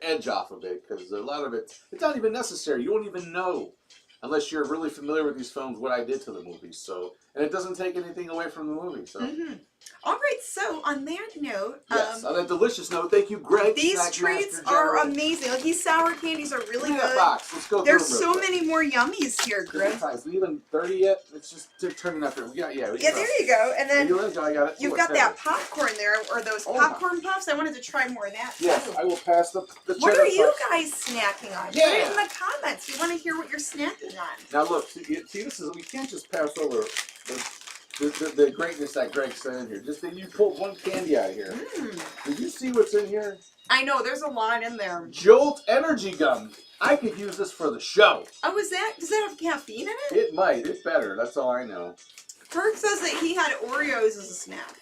edge off of it, because a lot of it's not even necessary. You won't even know unless you're really familiar with these films what I did to the movies. So, and it doesn't take anything away from the movie. So. All right, so on that note... Yes, on that delicious note, thank you, Greg. These treats are amazing. Like, these sour candies are really good. Box. Let's go There's so many more yummies here, Greg. Is we even 30 yet? It's just turning after. Yeah, there you go. And then you've got that popcorn there, or those popcorn puffs. I wanted to try more of that, Yes, I will pass the What are you guys snacking on? Yeah. Put it in the comments. We want to hear what you're snacking on. Now look, see, this is, we can't just pass over the greatness that Greg said in here. Just that you pulled one candy out of here. Did you see what's in here? I know, there's a lot in there. Jolt Energy Gum. I could use this for the show. Oh, does that have caffeine in it? It might. It's better. That's all I know. Kirk says that he had Oreos as a snack.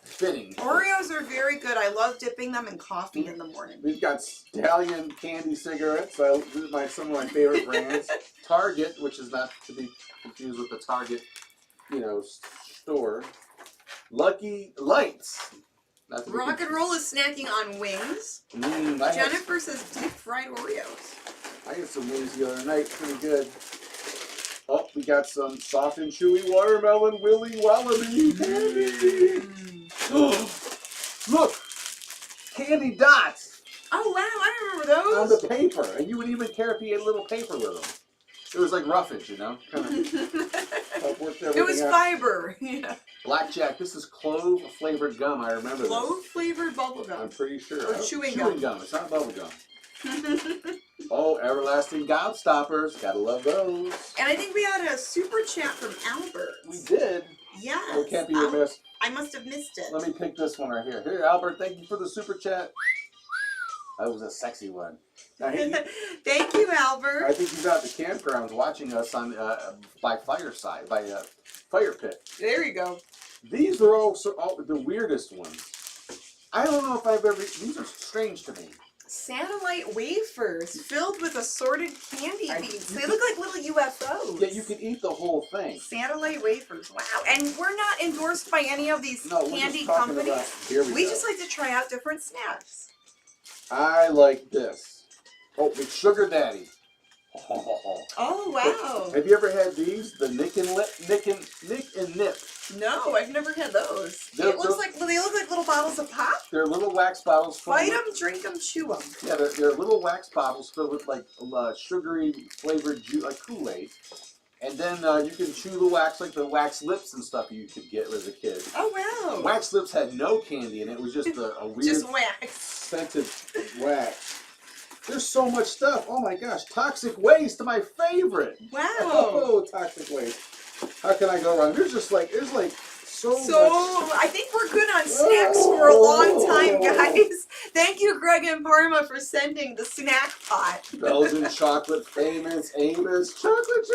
Fitting. Oreos are very good. I love dipping them in coffee in the morning. We've got Stallion Candy Cigarettes. These are some of my favorite brands. Target, which is not to be confused with the Target, store. Lucky Lights. Rock and Roll is snacking on wings. Jennifer says deep fried Oreos. I had some wings the other night. Pretty good. Oh, we got some soft and chewy watermelon Willy Wallaby candy. Look! Candy dots! Oh, wow, I remember those. On the paper. And you would even care if you had a little paper with them. It was like roughage, Kind of worked everything It was out. Fiber. Yeah. Blackjack. This is clove-flavored gum. I remember this. Clove-flavored bubble gum. I'm pretty sure. Or chewing gum. It's not bubble gum. Oh, Everlasting Gobstoppers. Gotta love those. And I think we had a super chat from Albert. We did? Yes. Oh, can't be remiss. I must have missed it. Let me pick this one right here. Here, Albert, thank you for the super chat. That was a sexy one. Now, thank you, Albert. I think he's out at the campgrounds watching us on by fireside, by fire pit. There you go. These are all the weirdest ones. I don't know if I've ever... These are strange to me. Satellite wafers filled with assorted candy beans. They look like little UFOs. Yeah, you can eat the whole thing. Satellite wafers. Wow. And we're not endorsed by any of these candy companies. We just like to try out different snacks. I like this. Oh, it's Sugar Daddy. Oh, wow. Have you ever had these? The Nick and Nip. No, I've never had those. They look like little bottles of pop. They're little wax bottles. Bite them, drink them, chew them. Yeah, they're little wax bottles filled with like sugary flavored like Kool-Aid. And then you can chew the wax like the wax lips and stuff you could get as a kid. Oh, wow. Wax lips had no candy in it. It was just a weird just wax. Scented wax. There's so much stuff. Oh my gosh. Toxic Waste, my favorite. Wow. Oh, Toxic Waste. How can I go wrong? There's like so much. I think we're good on snacks for a long time, guys. Thank you, Greg and Parma, for sending the snack pot. Belgian chocolate, famous Amos chocolate.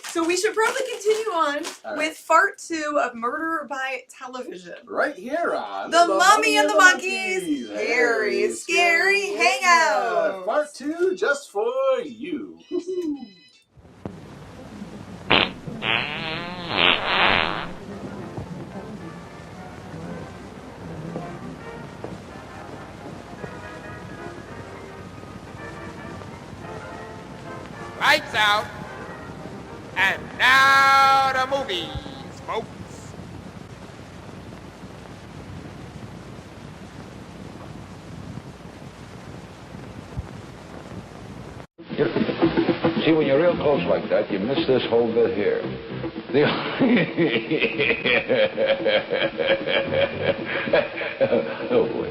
So we should probably continue on with part 2 of Murder by Television. Right here on The Mummy and the Monkeys Harry Scary Hangout. Part 2 just for you. Lights out. And now the movies, folks. See, when you're real close like that, you miss this whole bit here. Oh, boy.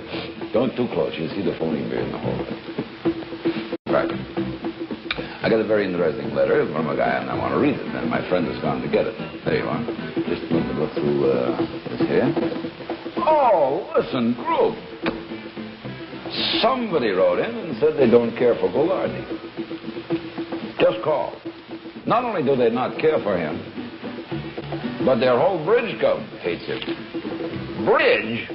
Don't too close. You'll see the phony beard in the hole. Right. I got a very interesting letter from a guy, and I want to read it. And my friend has gone to get it. There you are. Just let me look through this here. Oh, listen, group. Somebody wrote in and said they don't care for Golardi. Just call. Not only do they not care for him, but their whole bridge club hates him. Bridge?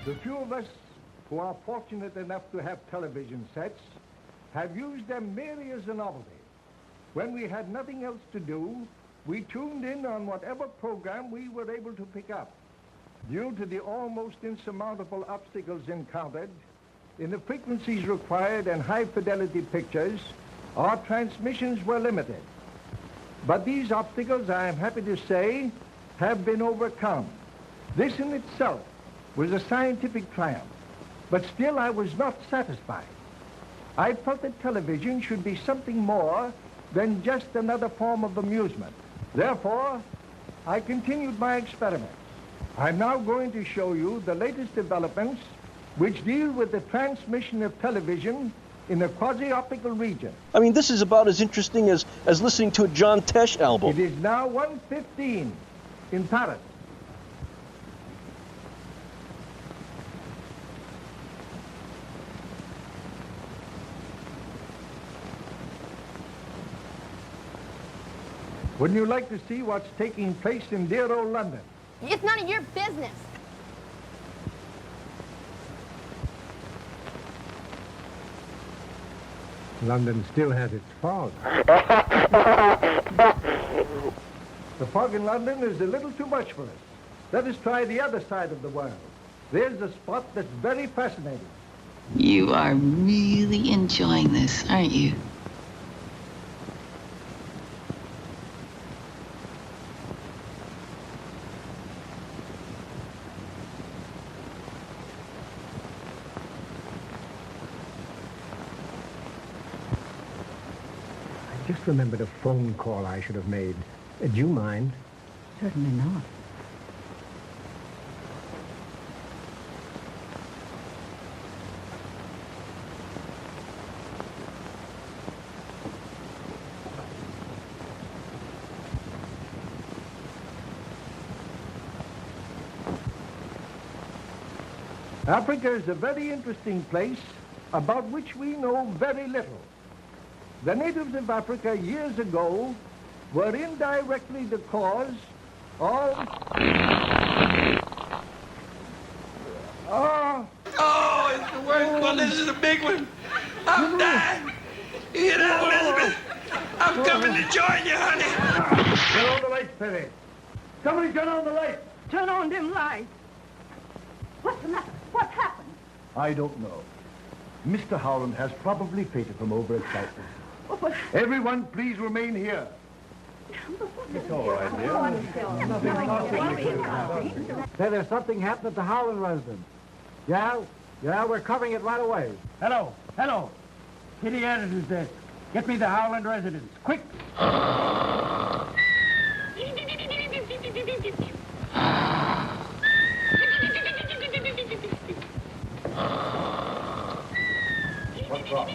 The few of us who are fortunate enough to have television sets have used them merely as a novelty. When we had nothing else to do, we tuned in on whatever program we were able to pick up. Due to the almost insurmountable obstacles encountered in the frequencies required and high-fidelity pictures, our transmissions were limited. But these obstacles, I am happy to say, have been overcome. This in itself was a scientific triumph, but still I was not satisfied. I felt that television should be something more than just another form of amusement. Therefore, I continued my experiments. I'm now going to show you the latest developments which deal with the transmission of television in the quasi-optical region. I mean, this is about as interesting as listening to a John Tesh album. It is now 1:15 in Paris. Wouldn't you like to see what's taking place in dear old London? It's none of your business. London still has its fog. The fog in London is a little too much for us. Let us try the other side of the world. There's a spot that's very fascinating. You are really enjoying this, aren't you? Just remembered a phone call I should have made. Do you mind? Certainly not. Africa is a very interesting place about which we know very little. The natives of Africa years ago were indirectly the cause of... Oh, it's the worst one. This is a big one. I'm dying. You hear that, Elizabeth? I'm coming to join you, honey. Turn on the lights, Perry. Somebody turn on the lights. Turn on them lights. What's the matter? What happened? I don't know. Mr. Howland has probably fainted from overexcitement. Everyone, please remain here. It's all right, dear. Say, there's something happened at the Howland residence. Yeah, we're covering it right away. Hello. Kitty Anderson's desk. Get me the Howland residence, quick. What's wrong?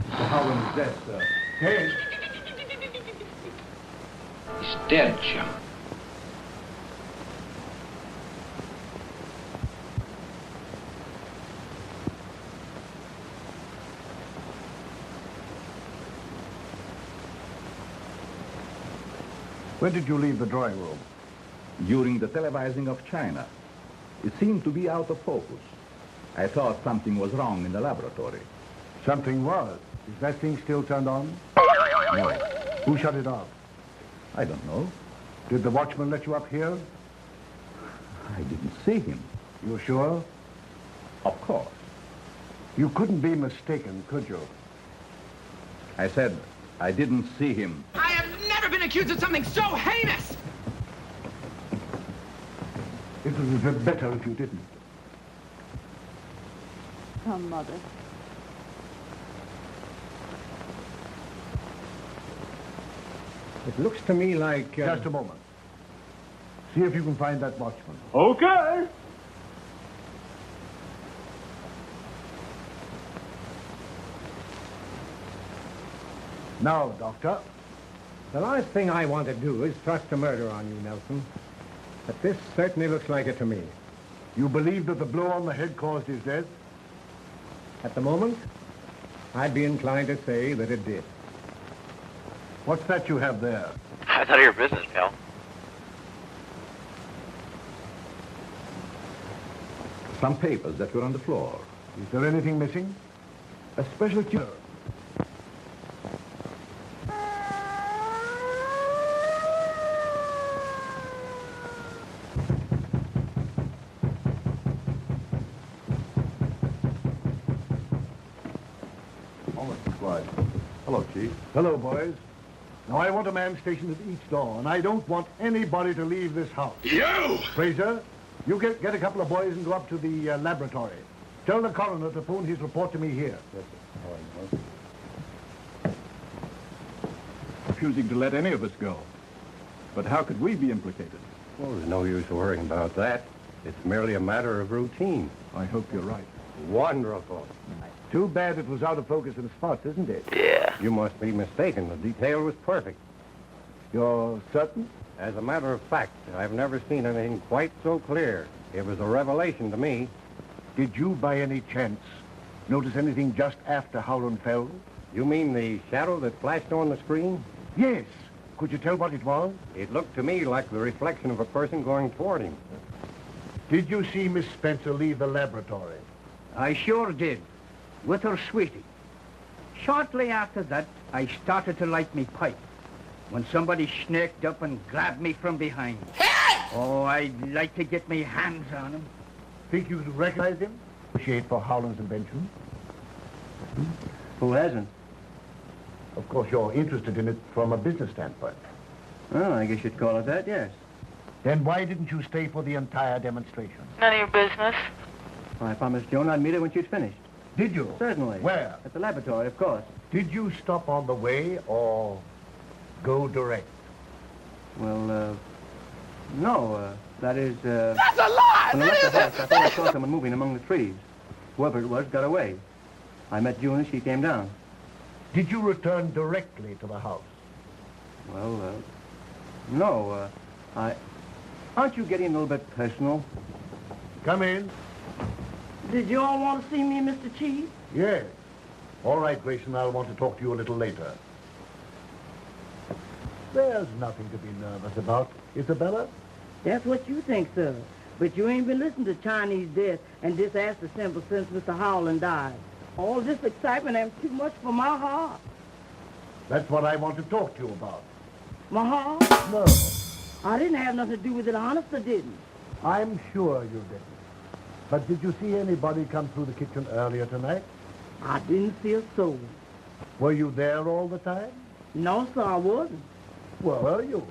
The Howland is dead, sir. Hey. He's dead, Jim. When did you leave the drawing room? During the televising of China. It seemed to be out of focus. I thought something was wrong in the laboratory. Something was. Is that thing still turned on? No. Who shut it off? I don't know. Did the watchman let you up here? I didn't see him. You're sure? Of course. You couldn't be mistaken, could you? I said I didn't see him. I have never been accused of something so heinous! It would have been better if you didn't. Come, Mother. It looks to me like... Just a moment. See if you can find that watchman. Okay. Now, Doctor. The last thing I want to do is thrust a murder on you, Nelson. But this certainly looks like it to me. You believe that the blow on the head caused his death? At the moment, I'd be inclined to say that it did. What's that you have there? It's none of your business, pal. Some papers that were on the floor. Is there anything missing? A special cure. Hello, Chief. Hello, boys. Now, I want a man stationed at each door, and I don't want anybody to leave this house. You! Fraser, you get a couple of boys and go up to the laboratory. Tell the coroner to phone his report to me here. Yes, sir. All right, refusing to let any of us go. But how could we be implicated? Well, there's no use worrying about that. It's merely a matter of routine. I hope you're right. Wonderful. Too bad it was out of focus and spots, isn't it? Yeah. You must be mistaken. The detail was perfect. You're certain? As a matter of fact, I've never seen anything quite so clear. It was a revelation to me. Did you, by any chance, notice anything just after Howland fell? You mean the shadow that flashed on the screen? Yes. Could you tell what it was? It looked to me like the reflection of a person going toward him. Did you see Miss Spencer leave the laboratory? I sure did, with her sweetie. Shortly after that, I started to light me pipe when somebody snaked up and grabbed me from behind. Oh, I'd like to get me hands on him. Think you could recognize him? Shade for Howland's invention. Who hasn't? Of course, you're interested in it from a business standpoint. Well, I guess you'd call it that, yes. Then why didn't you stay for the entire demonstration? None of your business. Well, I promised Joan I'd meet her when she'd finished. Did you? Certainly. Where? At the laboratory, of course. Did you stop on the way or go direct? Well, no, that is, That's a lie! When I left the house, I thought I saw someone moving among the trees. Whoever it was got away. I met June as she came down. Did you return directly to the house? Well, no, aren't you getting a little bit personal? Come in. Did you all want to see me, Mr. Chief? Yes. All right, Grayson, I'll want to talk to you a little later. There's nothing to be nervous about, Isabella. That's what you think, sir. But you ain't been listening to Chinese death and disaster symbol since Mr. Howland died. All this excitement ain't too much for my heart. That's what I want to talk to you about. My heart? No. I didn't have nothing to do with it, honest, I didn't. I'm sure you didn't. But did you see anybody come through the kitchen earlier tonight? I didn't see a soul. Were you there all the time? No, sir, I wasn't. Where were you?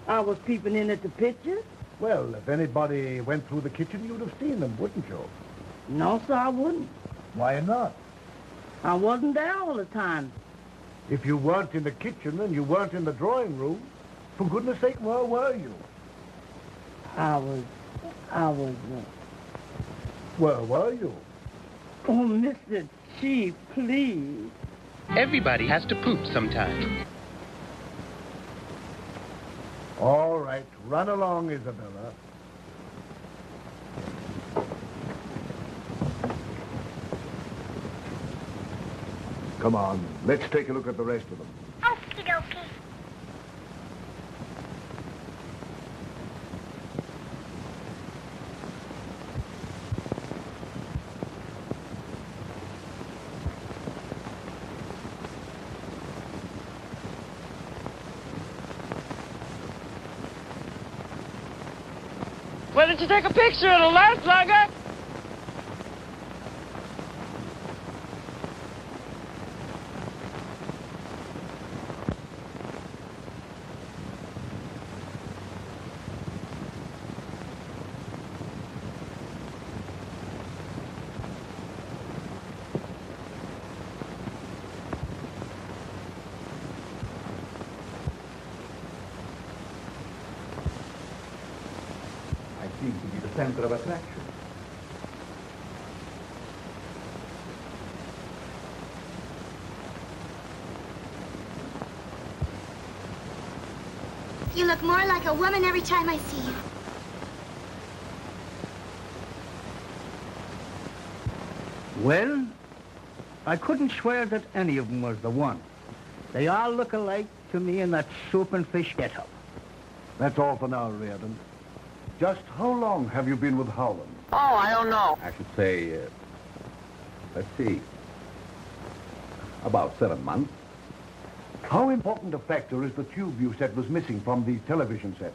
I was peeping in at the pictures. Well, if anybody went through the kitchen, you'd have seen them, wouldn't you? No, sir, I wouldn't. Why not? I wasn't there all the time. If you weren't in the kitchen and you weren't in the drawing room, for goodness sake, where were you? I was, Where were you? Oh, Mr. Chief, please. Everybody has to poop sometime. All right, run along, Isabella. Come on, let's take a look at the rest of them. Okie dokie. Why don't you take a picture? It'll last longer. Seems to be the center of attraction. You look more like a woman every time I see you. Well, I couldn't swear that any of them was the one. They all look alike to me in that soup and fish get-up. That's all for now, Reardon. Just how long have you been with Howland? Oh, I don't know. I should say, let's see, about 7 months. How important a factor is the tube you said was missing from the television set?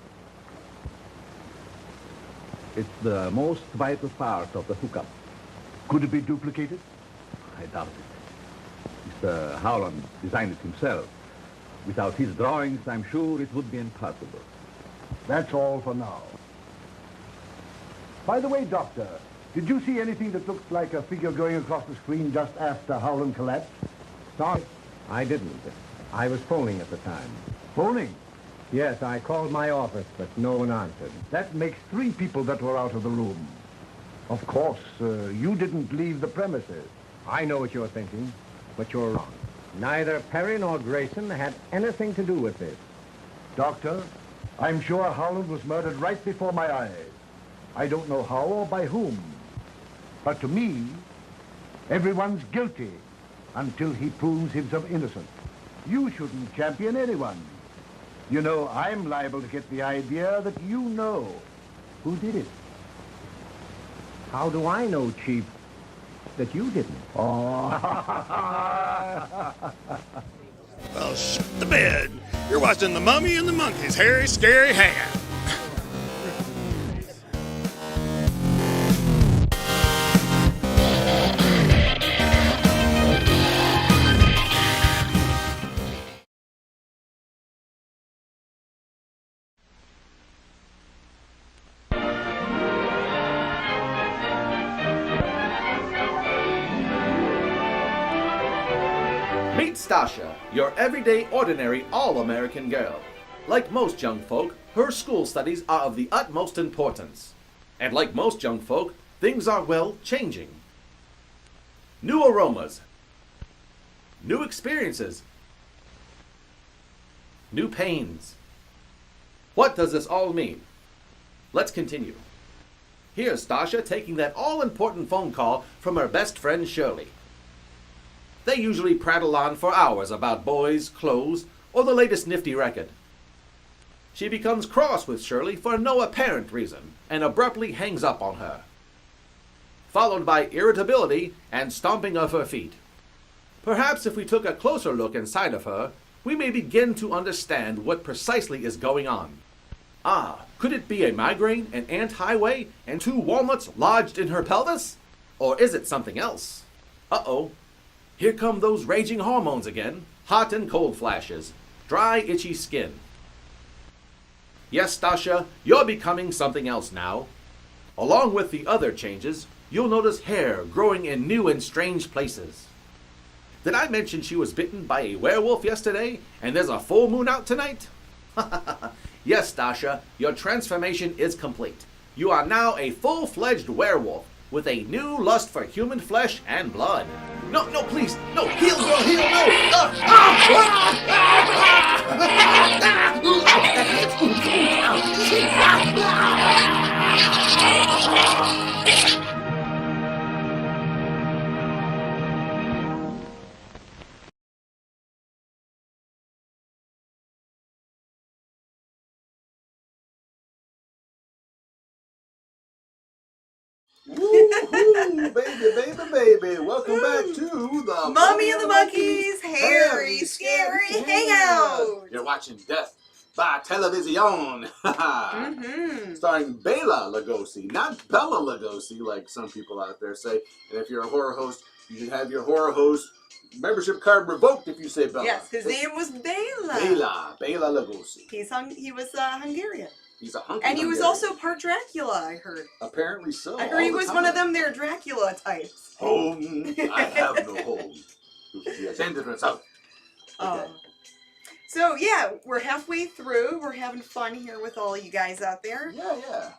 It's the most vital part of the hookup. Could it be duplicated? I doubt it. Mr. Howland designed it himself. Without his drawings, I'm sure it would be impossible. That's all for now. By the way, Doctor, did you see anything that looked like a figure going across the screen just after Howland collapsed? Sorry, I didn't. I was phoning at the time. Phoning? Yes, I called my office, but no one answered. That makes 3 people that were out of the room. Of course, you didn't leave the premises. I know what you're thinking, but you're wrong. Neither Perry nor Grayson had anything to do with this. Doctor, I'm sure Howland was murdered right before my eyes. I don't know how or by whom. But to me, everyone's guilty until he proves himself innocent. You shouldn't champion anyone. You know, I'm liable to get the idea that you know who did it. How do I know, Chief, that you didn't? Oh. Well, shut the bed. You're watching the Mummy and the Monkey's Hairy Scary Hangout. Meet Stasha, your everyday, ordinary, all-American girl. Like most young folk, her school studies are of the utmost importance. And like most young folk, things are, well, changing. New aromas. New experiences. New pains. What does this all mean? Let's continue. Here's Stasha taking that all-important phone call from her best friend Shirley. They usually prattle on for hours about boys, clothes, or the latest nifty record. She becomes cross with Shirley for no apparent reason and abruptly hangs up on her, followed by irritability and stomping of her feet. Perhaps if we took a closer look inside of her, we may begin to understand what precisely is going on. Ah, could it be a migraine, an ant highway, and 2 walnuts lodged in her pelvis? Or is it something else? Uh-oh. Here come those raging hormones again. Hot and cold flashes. Dry, itchy skin. Yes, Stasha, you're becoming something else now. Along with the other changes, you'll notice hair growing in new and strange places. Did I mention she was bitten by a werewolf yesterday, and there's a full moon out tonight? Yes, Stasha, your transformation is complete. You are now a full-fledged werewolf, with a new lust for human flesh and blood. No, no, please, no, heal, girl, heal, no! Woohoo, baby. Welcome back to the Mummy and the Monkey's Hairy Scary Hangout. You're watching Death by Television. Starring Bela Lugosi, not Bella Lugosi, like some people out there say. And if you're a horror host, you should have your horror host membership card revoked if you say Bella. Yes, his name was Bela. Bela Lugosi. He was Hungarian. He's a hunky And he was Hungarian. also part Dracula, I heard. Apparently so. I heard he was one of them there Dracula types. Home. I have no home. Yes, and different out. Okay. So yeah, we're halfway through. We're having fun here with all you guys out there. Yeah.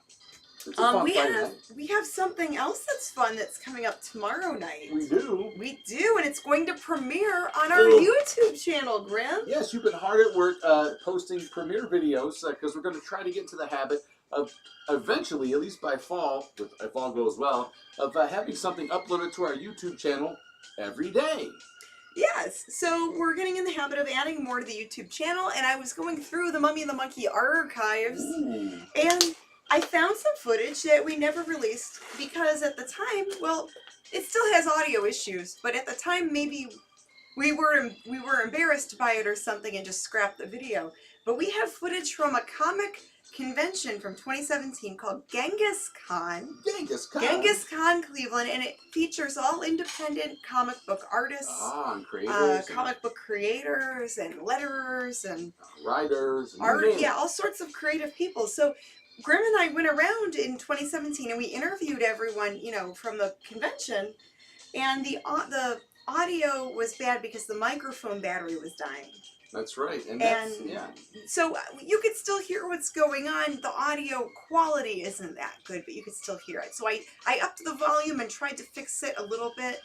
It's a fun Friday night. We have something else that's fun that's coming up tomorrow night. We do, and it's going to premiere on our YouTube channel, Grim. Yes, you've been hard at work posting premiere videos because we're going to try to get into the habit of eventually, at least by fall, if all goes well, of having something uploaded to our YouTube channel every day. Yes, so we're getting in the habit of adding more to the YouTube channel, and I was going through the Mummy and the Monkey archives, and I found some footage that we never released because at the time, well, it still has audio issues, but at the time maybe we were embarrassed by it or something and just scrapped the video. But we have footage from a comic convention from 2017 called Genghis Khan. Genghis Khan? Genghis Khan Cleveland, and it features all independent comic book artists, and creators, comic book creators, and letterers, and writers, and all sorts of creative people. So Grim and I went around in 2017 and we interviewed everyone, you know, from the convention, and the audio was bad because the microphone battery was dying. That's right, and that's, so you could still hear what's going on. The audio quality isn't that good, but you could still hear it. So I upped the volume and tried to fix it a little bit,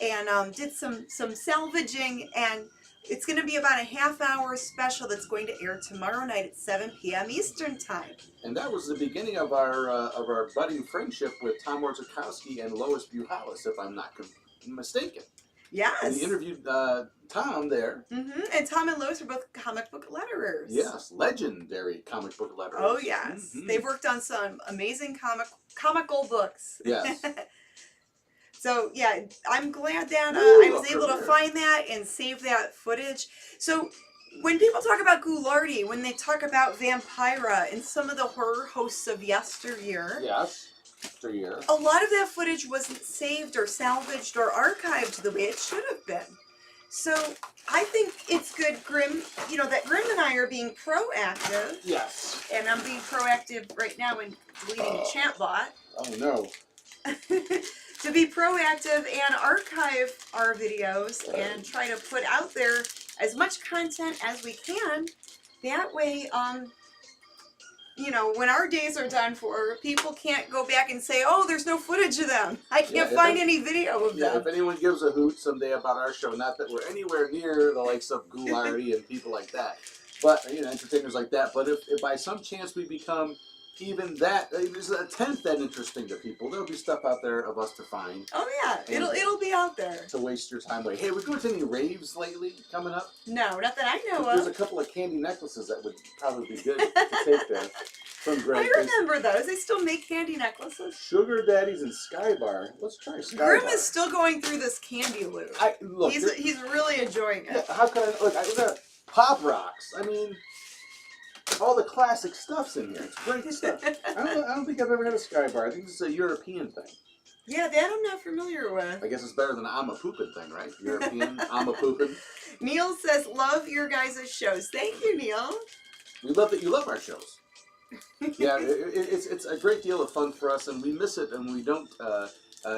and did some salvaging, and it's going to be about a half-hour special that's going to air tomorrow night at 7 p.m. Eastern Time. And that was the beginning of our budding friendship with Tom Orzechowski and Lois Buhalis, if I'm not mistaken. Yes. And we interviewed Tom there. Mm-hmm. And Tom and Lois are both comic book letterers. Yes, legendary comic book letterers. Oh, yes. Mm-hmm. They've worked on some amazing comical books. Yes. So, yeah, I'm glad that I was able to find that and save that footage. So, when people talk about Ghoulardi, when they talk about Vampira and some of the horror hosts of yesteryear... Yes. Year. A lot of that footage wasn't saved or salvaged or archived the way it should have been. So I think it's good, Grim, you know, that Grim and I are being proactive. Yes. And I'm being proactive right now in deleting the chat bot. Oh, no. To be proactive and archive our videos and try to put out there as much content as we can. That way, you know, when our days are done for, people can't go back and say, oh, there's no footage of them. I can't find any video of them. If anyone gives a hoot someday about our show, not that we're anywhere near the likes of Ghoulardi and people like that, but, you know, entertainers like that, but if by some chance we become even that, is a tenth that interesting to people, there'll be stuff out there of us to find. Oh, yeah. It'll be out there. To waste your time away. Hey, we going to any raves lately coming up? No, not that I know There's of. a couple of candy necklaces that would probably be good to take there. From Greg. I remember those. They still make candy necklaces. Sugar Daddies and Skybar. Let's try Skybar. Grim is still going through this candy loop. Look, he's really enjoying it. Yeah, how can I look? I got Pop Rocks. I mean, all the classic stuff's in here. It's great stuff. I don't think I've ever had a Skybar. I think this is a European thing. Yeah, that I'm not familiar with. I guess it's better than I'm a poopin' thing, right? European, I'm a poopin'. Neil says, love your guys' shows. Thank you, Neil. We love that you love our shows. Yeah, it's a great deal of fun for us, and we miss it, and we don't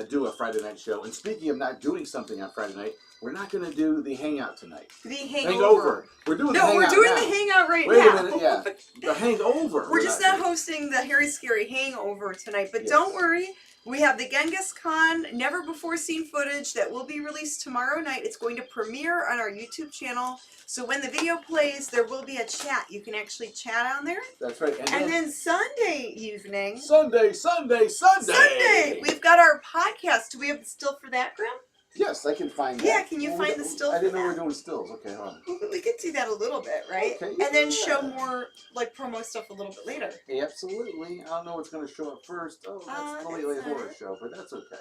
do a Friday night show. And speaking of not doing something on Friday night, we're not going to do the Hangout tonight. The Hangover. We're doing the Hangout we're doing now. the Hangout right now. Wait a minute, yeah. The Hangover. We're just not hosting the Harry Scary Hangover tonight, but don't worry. We have the Genghis Khan never-before-seen footage that will be released tomorrow night. It's going to premiere on our YouTube channel. So when the video plays, there will be a chat. You can actually chat on there. That's right. And then Sunday evening. Sunday! We've got our podcast. Do we have the still for that, Grim? Yes, I can find that. Yeah, can you find the still for that? I didn't know we were doing stills. Okay, hold on. We could do that a little bit, right? Okay, and then show more, like, promo stuff a little bit later. Absolutely. I don't know what's going to show up first. Oh, that's the Late Horror Show, but that's okay.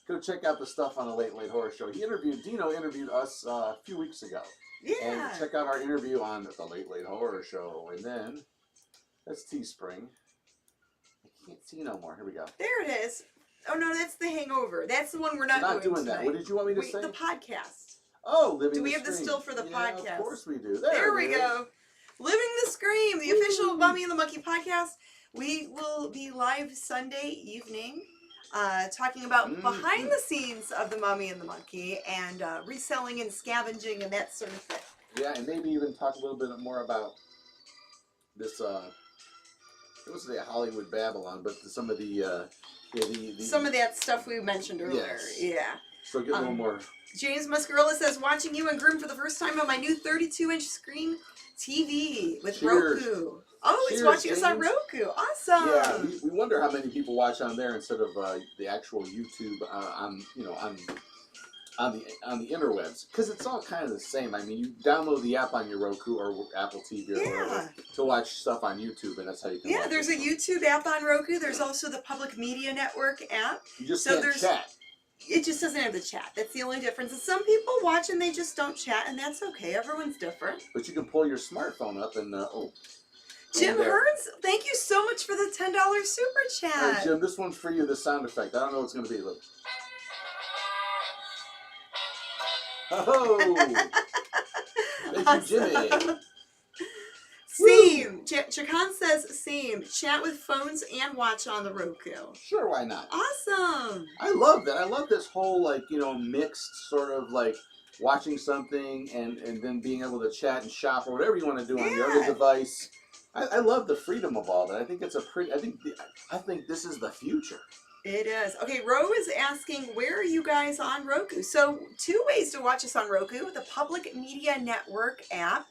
Go check out the stuff on the Late Horror Show. Dino interviewed us a few weeks ago. Yeah. And check out our interview on the Late Horror Show. And then, that's Teespring. I can't see no more. Here we go. There it is. Oh, no, that's the Hangover. That's the one we're not doing that. tonight. What did you want me to say? The podcast. Oh, Living the Scream. Do we have the still for the podcast? Of course we do. There we go. Living the Scream, the official Mummy and the Monkey podcast. We will be live Sunday evening talking about behind the scenes of the Mummy and the Monkey and reselling and scavenging and that sort of thing. Yeah, and maybe even talk a little bit more about this, it was the Hollywood Babylon, but some of the some of that stuff we mentioned earlier. Yes. Yeah. So get a little more. James Muscarella says, watching you and Grim for the first time on my new 32-inch screen TV with Roku. Oh, he's watching us on Roku. Awesome. Yeah, we wonder how many people watch on there instead of the actual YouTube on on the interwebs, because it's all kind of the same. I mean, you download the app on your Roku or Apple TV or whatever to watch stuff on YouTube, and that's how you can. Yeah, watch there's it. a YouTube app on Roku. There's also the Public Media Network app. You just can't chat. It just doesn't have the chat. That's the only difference. And some people watch and they just don't chat, and that's okay. Everyone's different. But you can pull your smartphone up and Jim Hearns, thank you so much for the $10 super chat. Hey, Jim, this one's for you. The sound effect. I don't know what it's going to be. Look. Oh, thank you, Jimmy. Same. Chakan says same. Chat with phones and watch on the Roku. Sure, why not? Awesome. I love that. I love this whole, like, you know, mixed sort of like watching something and then being able to chat and shop or whatever you want to do on your other device. I love the freedom of all that. I think it's a pretty. I think this is the future. It is. Okay, Ro is asking, where are you guys on Roku? So, 2 ways to watch us on Roku: the Public Media Network app,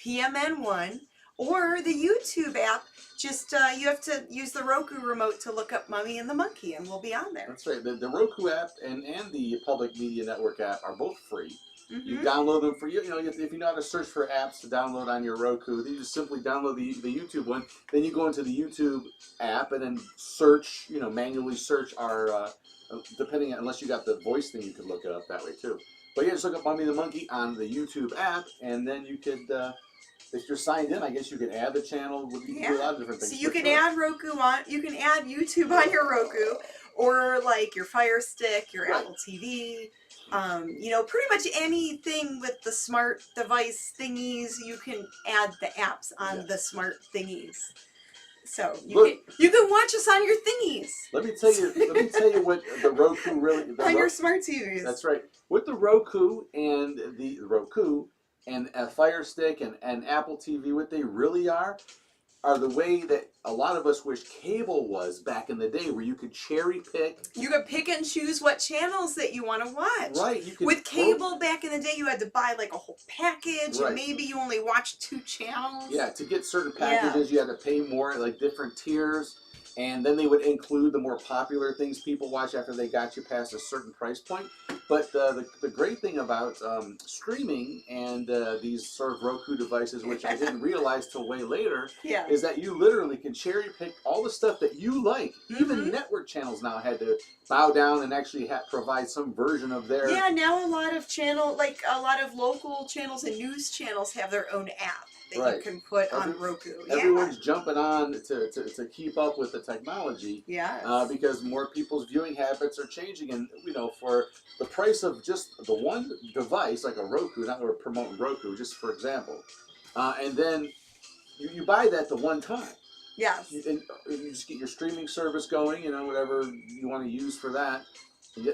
PMN1, or the YouTube app. Just you have to use the Roku remote to look up Mummy and the Monkey, and we'll be on there. That's right. The Roku app and the Public Media Network app are both free. Mm-hmm. You download them for you know if you know how to search for apps to download on your Roku, then you just simply download the YouTube one. Then you go into the YouTube app and then search, you know, manually search our depending on, unless you got the voice thing, you could look it up that way too. But yeah, just look up Mummy the Monkey on the YouTube app, and then you could if you're signed in, I guess you could add the channel. You can do a lot of different things. So you can add Roku on. You can add YouTube on your Roku, or like your Fire Stick, your Apple TV. You know, pretty much anything with the smart device thingies, you can add the apps on the smart thingies. So you can watch us on your thingies. Let me tell you what the Roku really on your smart TVs. That's right. With the Roku and Fire Stick and Apple TV, what they really are the way that a lot of us wish cable was back in the day, where you could cherry pick. You could pick and choose what channels that you want to watch. Right. You could With cable back in the day, you had to buy like a whole package, right. and maybe you only watched 2 channels. Yeah, to get certain packages, you had to pay more, like different tiers. And then they would include the more popular things people watch after they got you past a certain price point. But the great thing about streaming and these sort of Roku devices, which I didn't realize till way later, is that you literally can cherry pick all the stuff that you like. Mm-hmm. Even network channels now had to bow down and actually provide some version of their... Yeah, now a lot of local channels and news channels have their own app that you can put on Roku. Everyone's jumping on to keep up with the technology. Yeah. Because more people's viewing habits are changing, and you know, for the price of just the one device, like a Roku, not that we're promoting Roku, just for example, and then you buy that the one time. Yes. And you just get your streaming service going, you know, whatever you want to use for that.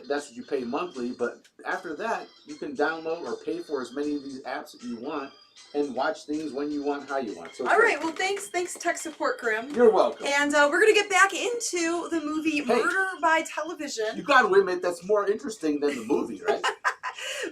That's what you pay monthly, but after that, you can download or pay for as many of these apps that you want and watch things when you want, how you want. So all right, well, thanks tech support, Grim. You're welcome. And we're going to get back into the movie Murder by Television. You got to admit, that's more interesting than the movie, right?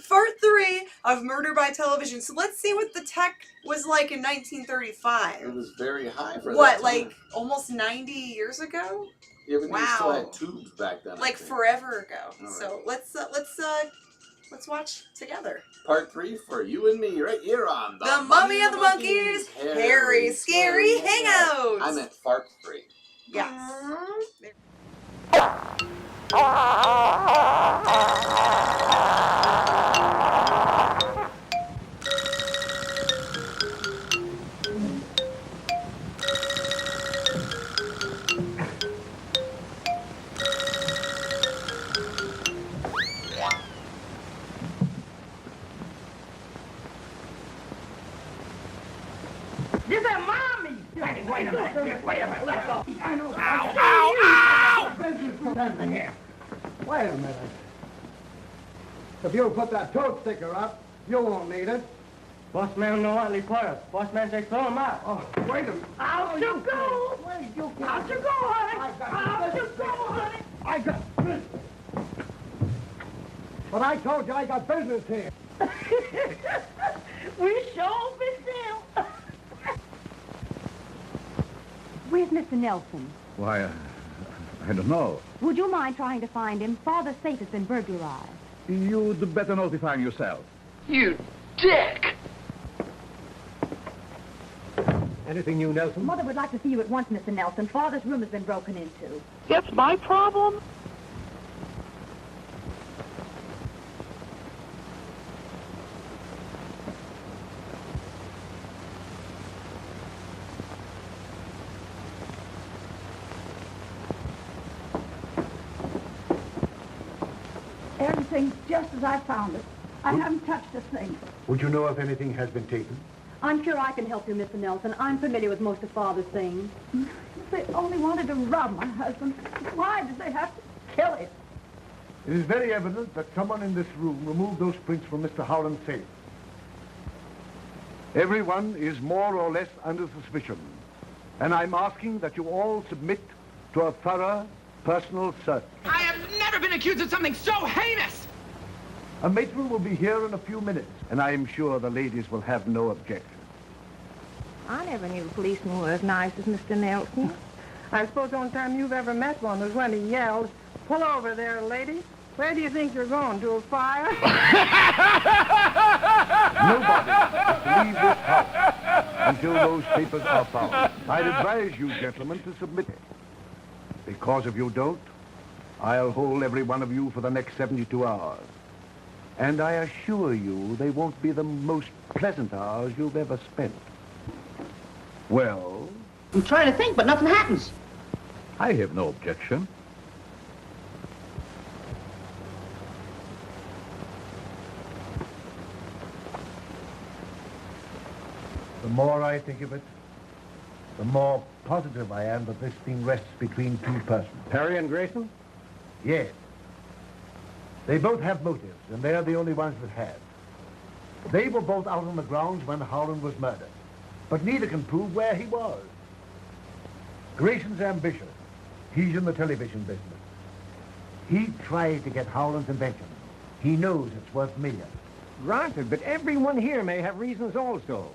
Part 3 of Murder by Television. So let's see what the tech was like in 1935. It was very high for that What, time. like almost 90 years ago? Yeah, but you still had tubes back then. Like forever ago. All right. So let's watch together. Part 3 for you and me, right here on The Mummy and the Monkeys, Harry Scary Hangout. I meant Part 3. Yes. You said mommy! Wait a minute, let go. I know. Ow! Stand here. Wait a minute. If you'll put that toad sticker up, you won't need it. Boss man no only players. Boss man say throw him out. Oh, wait a minute. Out you go! Wait, you go. Out you go, honey! Out you go, honey! I got... But I told you I got business here. We sure be still. Where's Mr. Nelson? Why, I don't know. Would you mind trying to find him? Father's safe has been burglarized. You'd better notify him yourself. You dick! Anything new, Nelson? Mother would like to see you at once, Mr. Nelson. Father's room has been broken into. That's my problem? Everything's just as I found it. I haven't touched a thing. Would you know if anything has been taken? I'm sure I can help you, Mr. Nelson. I'm familiar with most of Father's things. They only wanted to rob my husband. Why did they have to kill him? It is very evident that someone in this room removed those prints from Mr. Howland's safe. Everyone is more or less under suspicion. And I'm asking that you all submit to a thorough personal search. I have never been accused of something so heinous! A matron will be here in a few minutes, and I am sure the ladies will have no objection. I never knew a policeman were as nice as Mr. Nelson. I suppose the only time you've ever met one was when he yelled, "Pull over there, lady. Where do you think you're going, to a fire?" Nobody must leave this house until those papers are found. I'd advise you, gentlemen, to submit it. Because if you don't, I'll hold every one of you for the next 72 hours. And I assure you they won't be the most pleasant hours you've ever spent. Well? I'm trying to think, but nothing happens. I have no objection. The more I think of it, the more positive I am that this thing rests between two persons. Perry and Grayson? Yes. They both have motives, and they're the only ones that have. They were both out on the grounds when Howland was murdered, but neither can prove where he was. Grayson's ambitious. He's in the television business. He tried to get Howland's invention. He knows it's worth millions. Granted, but everyone here may have reasons also,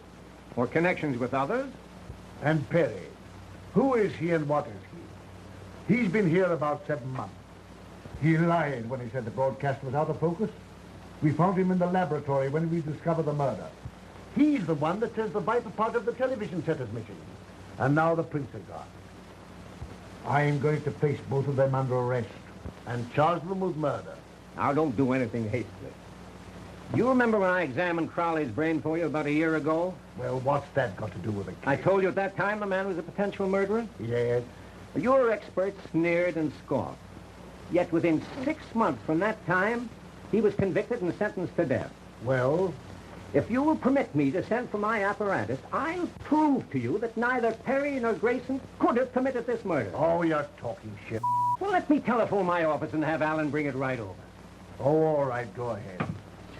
or connections with others. And Perry, who is he and what is he? He's been here about 7 months. He lied when he said the broadcast was out of focus. We found him in the laboratory when we discovered the murder. He's the one that says the vital part of the television set is missing. And now the prints are gone. I am going to place both of them under arrest and charge them with murder. Now, don't do anything hastily. You remember when I examined Crowley's brain for you about a year ago? Well, what's that got to do with it? I told you at that time the man was a potential murderer? Yes. Your experts sneered and scoffed. Yet within 6 months from that time, he was convicted and sentenced to death. Well? If you will permit me to send for my apparatus, I'll prove to you that neither Perry nor Grayson could have committed this murder. Oh, you're talking shit. Well, let me telephone my office and have Alan bring it right over. Oh, all right, go ahead.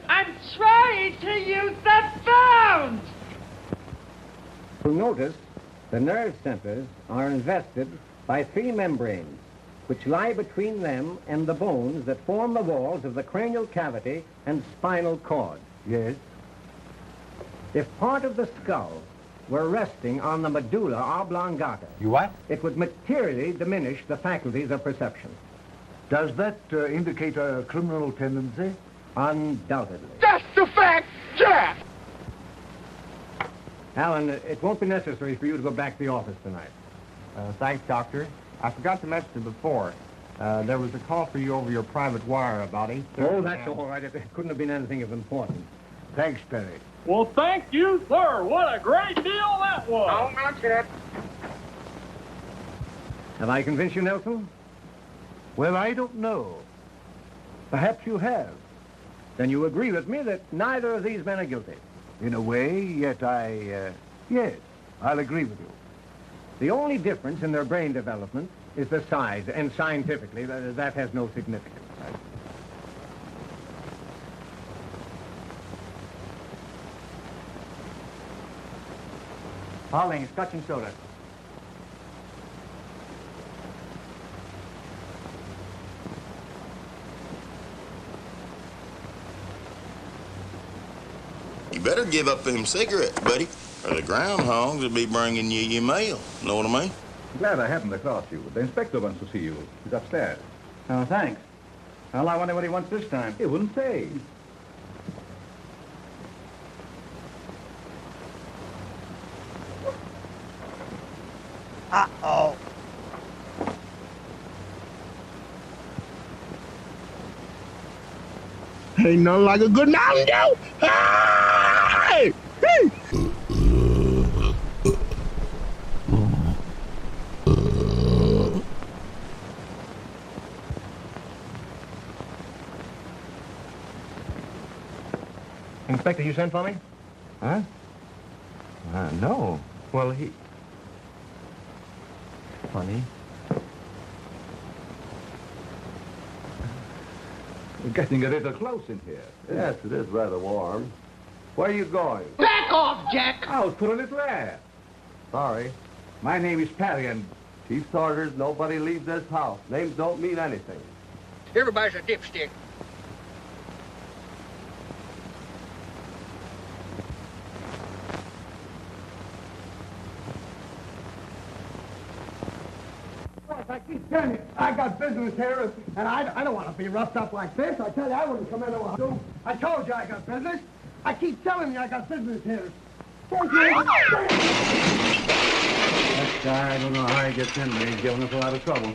I'm trying to use the phone! You'll notice the nerve centers are invested by 3 membranes, which lie between them and the bones that form the walls of the cranial cavity and spinal cord. Yes? If part of the skull were resting on the medulla oblongata... You what? It would materially diminish the faculties of perception. Does that indicate a criminal tendency? Undoubtedly. That's the fact, Jack! Alan, it won't be necessary for you to go back to the office tonight. Thanks, Doctor. I forgot to mention it before. There was a call for you over your private wire about 8:30. Oh, that's all right. It couldn't have been anything of importance. Thanks, Perry. Well, thank you, sir. What a great deal that was. Don't mention it. Have I convinced you, Nelson? Well, I don't know. Perhaps you have. Then you agree with me that neither of these men are guilty. In a way, yet yes, I'll agree with you. The only difference in their brain development is the size, and scientifically, that has no significance. Pauline, scotch and soda. You better give up them cigarettes, buddy, or the groundhogs will be bringing you your mail. Know what I mean? Glad I happened across you. The inspector wants to see you. He's upstairs. Oh, thanks. Well, I wonder what he wants this time. He wouldn't say. Uh-oh. Ain't nothing like a good Mountain Dew. Hey! Inspector, you sent for me? Huh? No. Well, he... Funny. We're getting a little close in here. Yes, it is rather warm. Where are you going? Back off, Jack! Out for a little air. Sorry. My name is Perry, and Chief's orders, nobody leaves this house. Names don't mean anything. Everybody's a dipstick. I keep telling you, I got business here, and I don't want to be roughed up like this. I tell you, I wouldn't come into a house. I told you I got business. I keep telling you I got business here. That guy, I don't know how he gets in there. He's giving us a lot of trouble.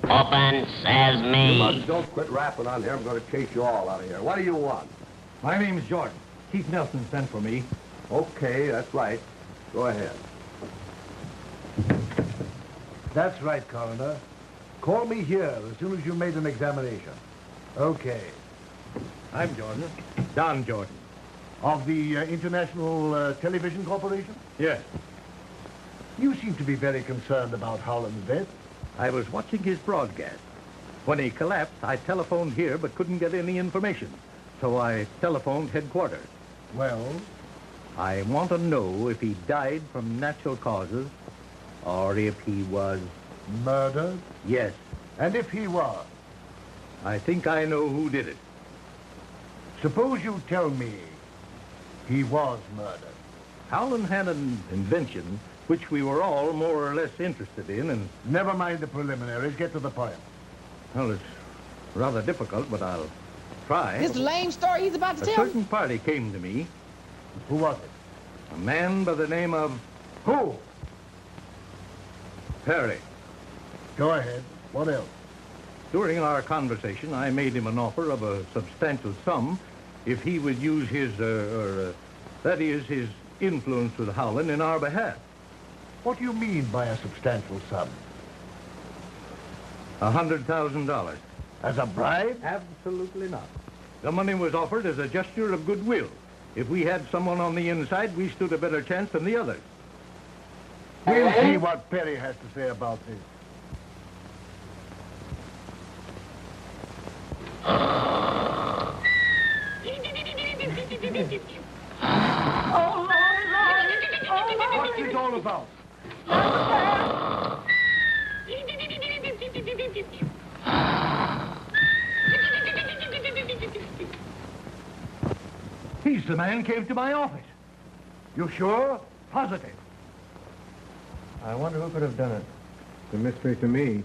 Open sesame. Don't quit rapping on here. I'm going to chase you all out of here. What do you want? My name's Jordan. Chief Nelson sent for me. Okay, that's right. Go ahead. That's right, Coroner. Call me here as soon as you made an examination. Okay. I'm Jordan. Don Jordan. Of the International Television Corporation? Yes. You seem to be very concerned about Holland's death. I was watching his broadcast. When he collapsed, I telephoned here but couldn't get any information. So I telephoned headquarters. Well? I want to know if he died from natural causes or if he was... Murdered? Yes. And if he was? I think I know who did it. Suppose you tell me he was murdered. Howland had an invention which we were all more or less interested in, and... Never mind the preliminaries. Get to the point. Well, it's rather difficult, but I'll try. This lame story he's about to A tell? certain party came to me. Who was it? A man by the name of... Who? Perry. Go ahead. What else? During our conversation, I made him an offer of a substantial sum if he would use his, that is, his influence with Howland in our behalf. What do you mean by a substantial sum? $100,000. As a bribe? Absolutely not. The money was offered as a gesture of goodwill. If we had someone on the inside, we stood a better chance than the others. We'll see what Perry has to say about this. Oh, Lord! What's this all about? He's the man who came to my office. You sure? Positive. I wonder who could have done it. It's a mystery to me. It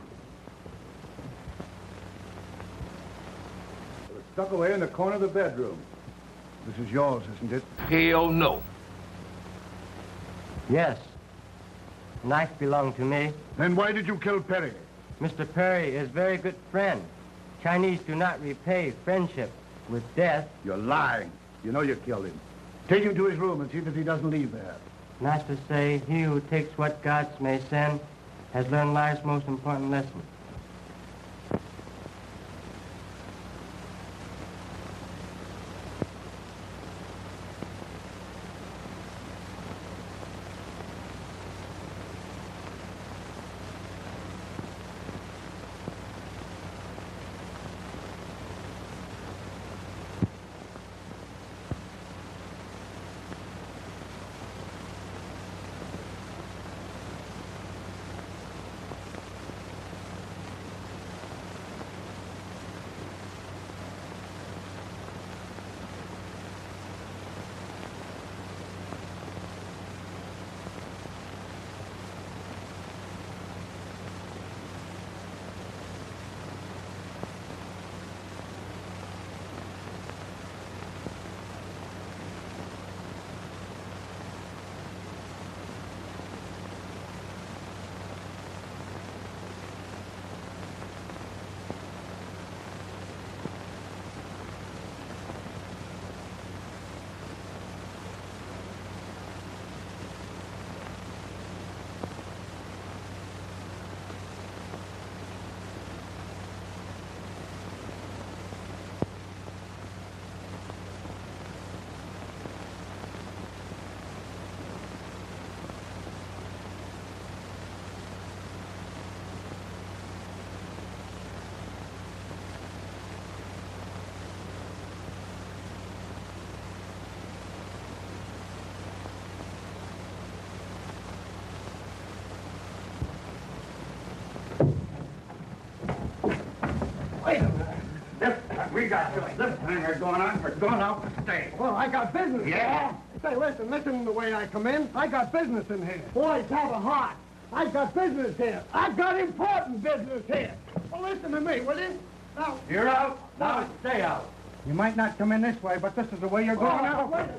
was stuck away in the corner of the bedroom. This is yours, isn't it? Hell no. Yes. Knife belonged to me. Then why did you kill Perry? Mr. Perry is very good friend. Chinese do not repay friendship with death. You're lying. You know you killed him. Take him to his room and see that he doesn't leave there. Not to say he who takes what gods may send has learned life's most important lesson. got doing? This thing is going on for going out to stay. Well, I got business. Yeah? Say, listen to the way I come in. I got business in here. Boys, have a heart. I got business here. I got important business here. Well, listen to me, will you? Now, You're out. Now stay out. You might not come in this way, but this is the way you're going out.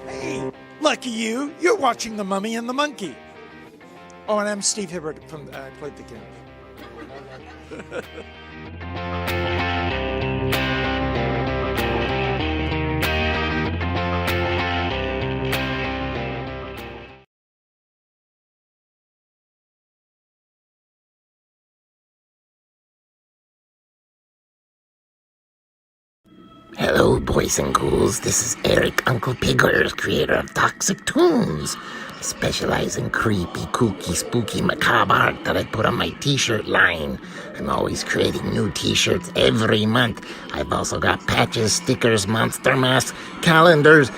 Hey, lucky you. You're watching The Mummy and the Monkey. Oh, and I'm Steve Hibbert from Played the King. Hello, boys and ghouls. This is Eric Uncle Pigger, creator of Toxic Tunes. I specialize in creepy, kooky, spooky, macabre art that I put on my t-shirt line. I'm always creating new t-shirts every month. I've also got patches, stickers, monster masks, calendars,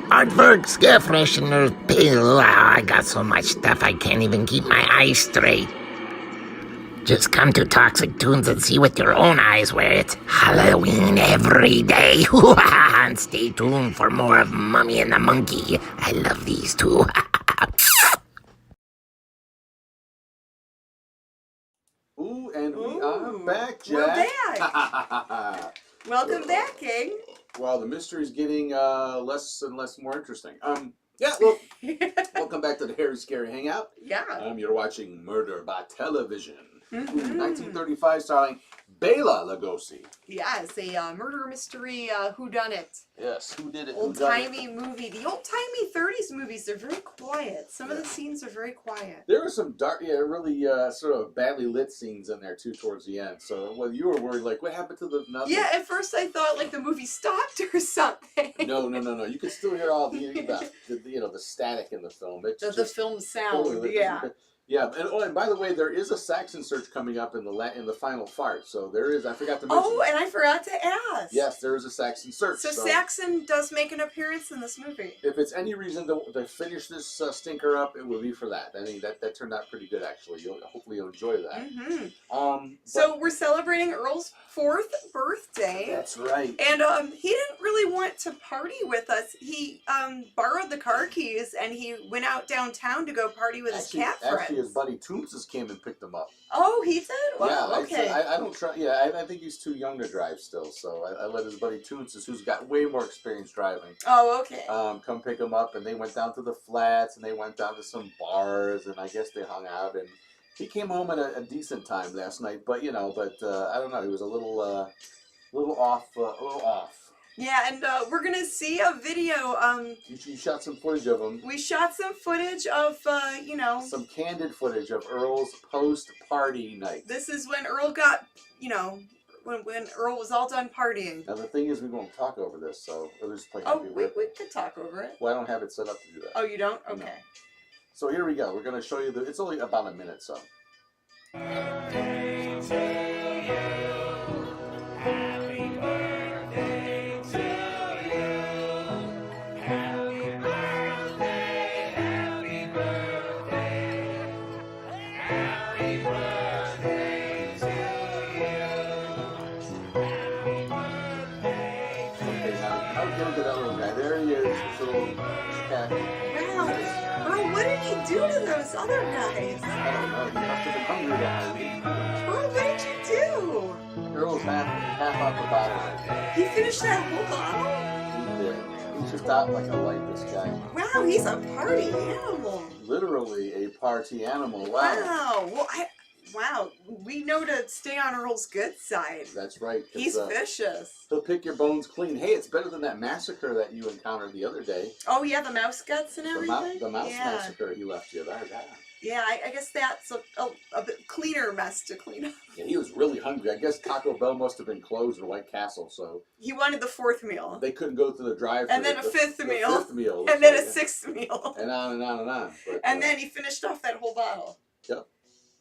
artworks, air fresheners, pill. I got so much stuff I can't even keep my eyes straight. Just come to Toxic Tunes and see with your own eyes where it's Halloween every day. And stay tuned for more of Mummy and the Monkey. I love these two. Ooh, and we are back, Jack. We're back. Welcome back, King. Well, the mystery's getting less and less more interesting. Yeah, look, welcome back to the Harry Scary Hangout. Yeah. You're watching Murder by Television. Mm-hmm. 1935, starring Bela Lugosi. Yes, a murder mystery whodunit. Yes, who did it? Old-timey movie. The old-timey 30s movies, they're very quiet. Some of the scenes are very quiet. There were some dark, really sort of badly lit scenes in there, too, towards the end. So, well, you were worried, like, what happened to the... Nothing? Yeah, at first I thought, like, the movie stopped or something. No. You could still hear all the static in the film. The film sound, yeah. Yeah, and by the way, there is a Saxon search coming up in the final fart. So there is. I forgot to mention. Oh, and I forgot to ask. Yes, there is a Saxon search. So Saxon does make an appearance in this movie. If it's any reason to finish this stinker up, it will be for that. I mean, that turned out pretty good, actually. Hopefully you'll enjoy that. Mm-hmm. So we're celebrating Earl's 4th birthday. That's right. And he didn't really want to party with us. He borrowed the car keys and he went out downtown to go party with his cat friends. His buddy Toonses came and picked him up. Oh, he did? Wow, yeah, okay. I don't try. Yeah, I think he's too young to drive still. So I let his buddy Toonses, who's got way more experience driving. Oh, okay. Come pick him up, and they went down to the flats, and they went down to some bars, and I guess they hung out. And he came home at a decent time last night, but I don't know. He was a little off. Yeah, and we're going to see a video. You shot some footage of him. We shot some footage of, some candid footage of Earl's post-party night. This is when Earl got, when Earl was all done partying. Now, the thing is, we won't talk over this, so we'll just play. Oh, we could talk over it. Well, I don't have it set up to do that. Oh, you don't? Okay. No. So here we go. We're going to show you it's only about a minute, so. There he is, this little cat. Wow. Earl, what did he do to those other guys? I don't know. He must have been hungry guy. Earl, what did you do? Earl's half off the bottle. He finished that whole bottle? He did. He's just out like a light, this guy. Wow, he's a party animal. Literally a party animal. Wow. Wow. Well, wow, we know to stay on Earl's good side. That's right. He's vicious. He'll pick your bones clean. Hey, it's better than that massacre that you encountered the other day. Oh, yeah, the mouse guts and everything? The mouse massacre he left you there. Yeah, I guess that's a bit cleaner mess to clean up. Yeah, he was really hungry. I guess Taco Bell must have been closed in White Castle, so... He wanted the 4th meal. They couldn't go through the drive-thru. And then a 5th meal. The 5th meal. And then a 6th meal. And on and on and on. But, and then he finished off that whole bottle. Yep.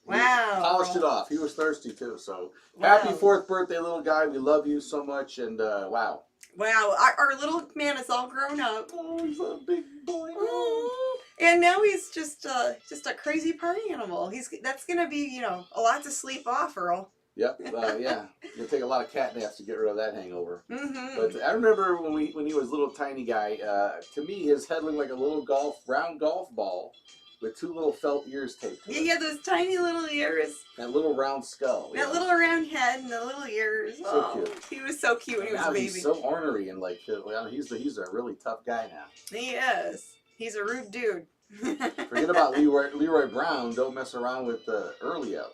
Wow. He polished it off. He was thirsty, too, so... Wow. Happy 4th birthday, little guy. We love you so much, and wow. Wow, our little man is all grown up. Oh, he's a big boy. Oh. And now he's just a crazy party animal. That's gonna be, a lot to sleep off, Earl. Yep. Yeah. It'll take a lot of cat naps to get rid of that hangover. Mm-hmm. But I remember when he was a little tiny guy. To me, his head looked like a little round golf ball with two little felt ears taped to it. Yeah, those tiny little ears. That little round skull. That little round head and the little ears. So cute. He was so cute when he was a baby. He's so ornery and like, he's a really tough guy now. He is. He's a rude dude. Forget about Leroy Brown. Don't mess around with Earlio.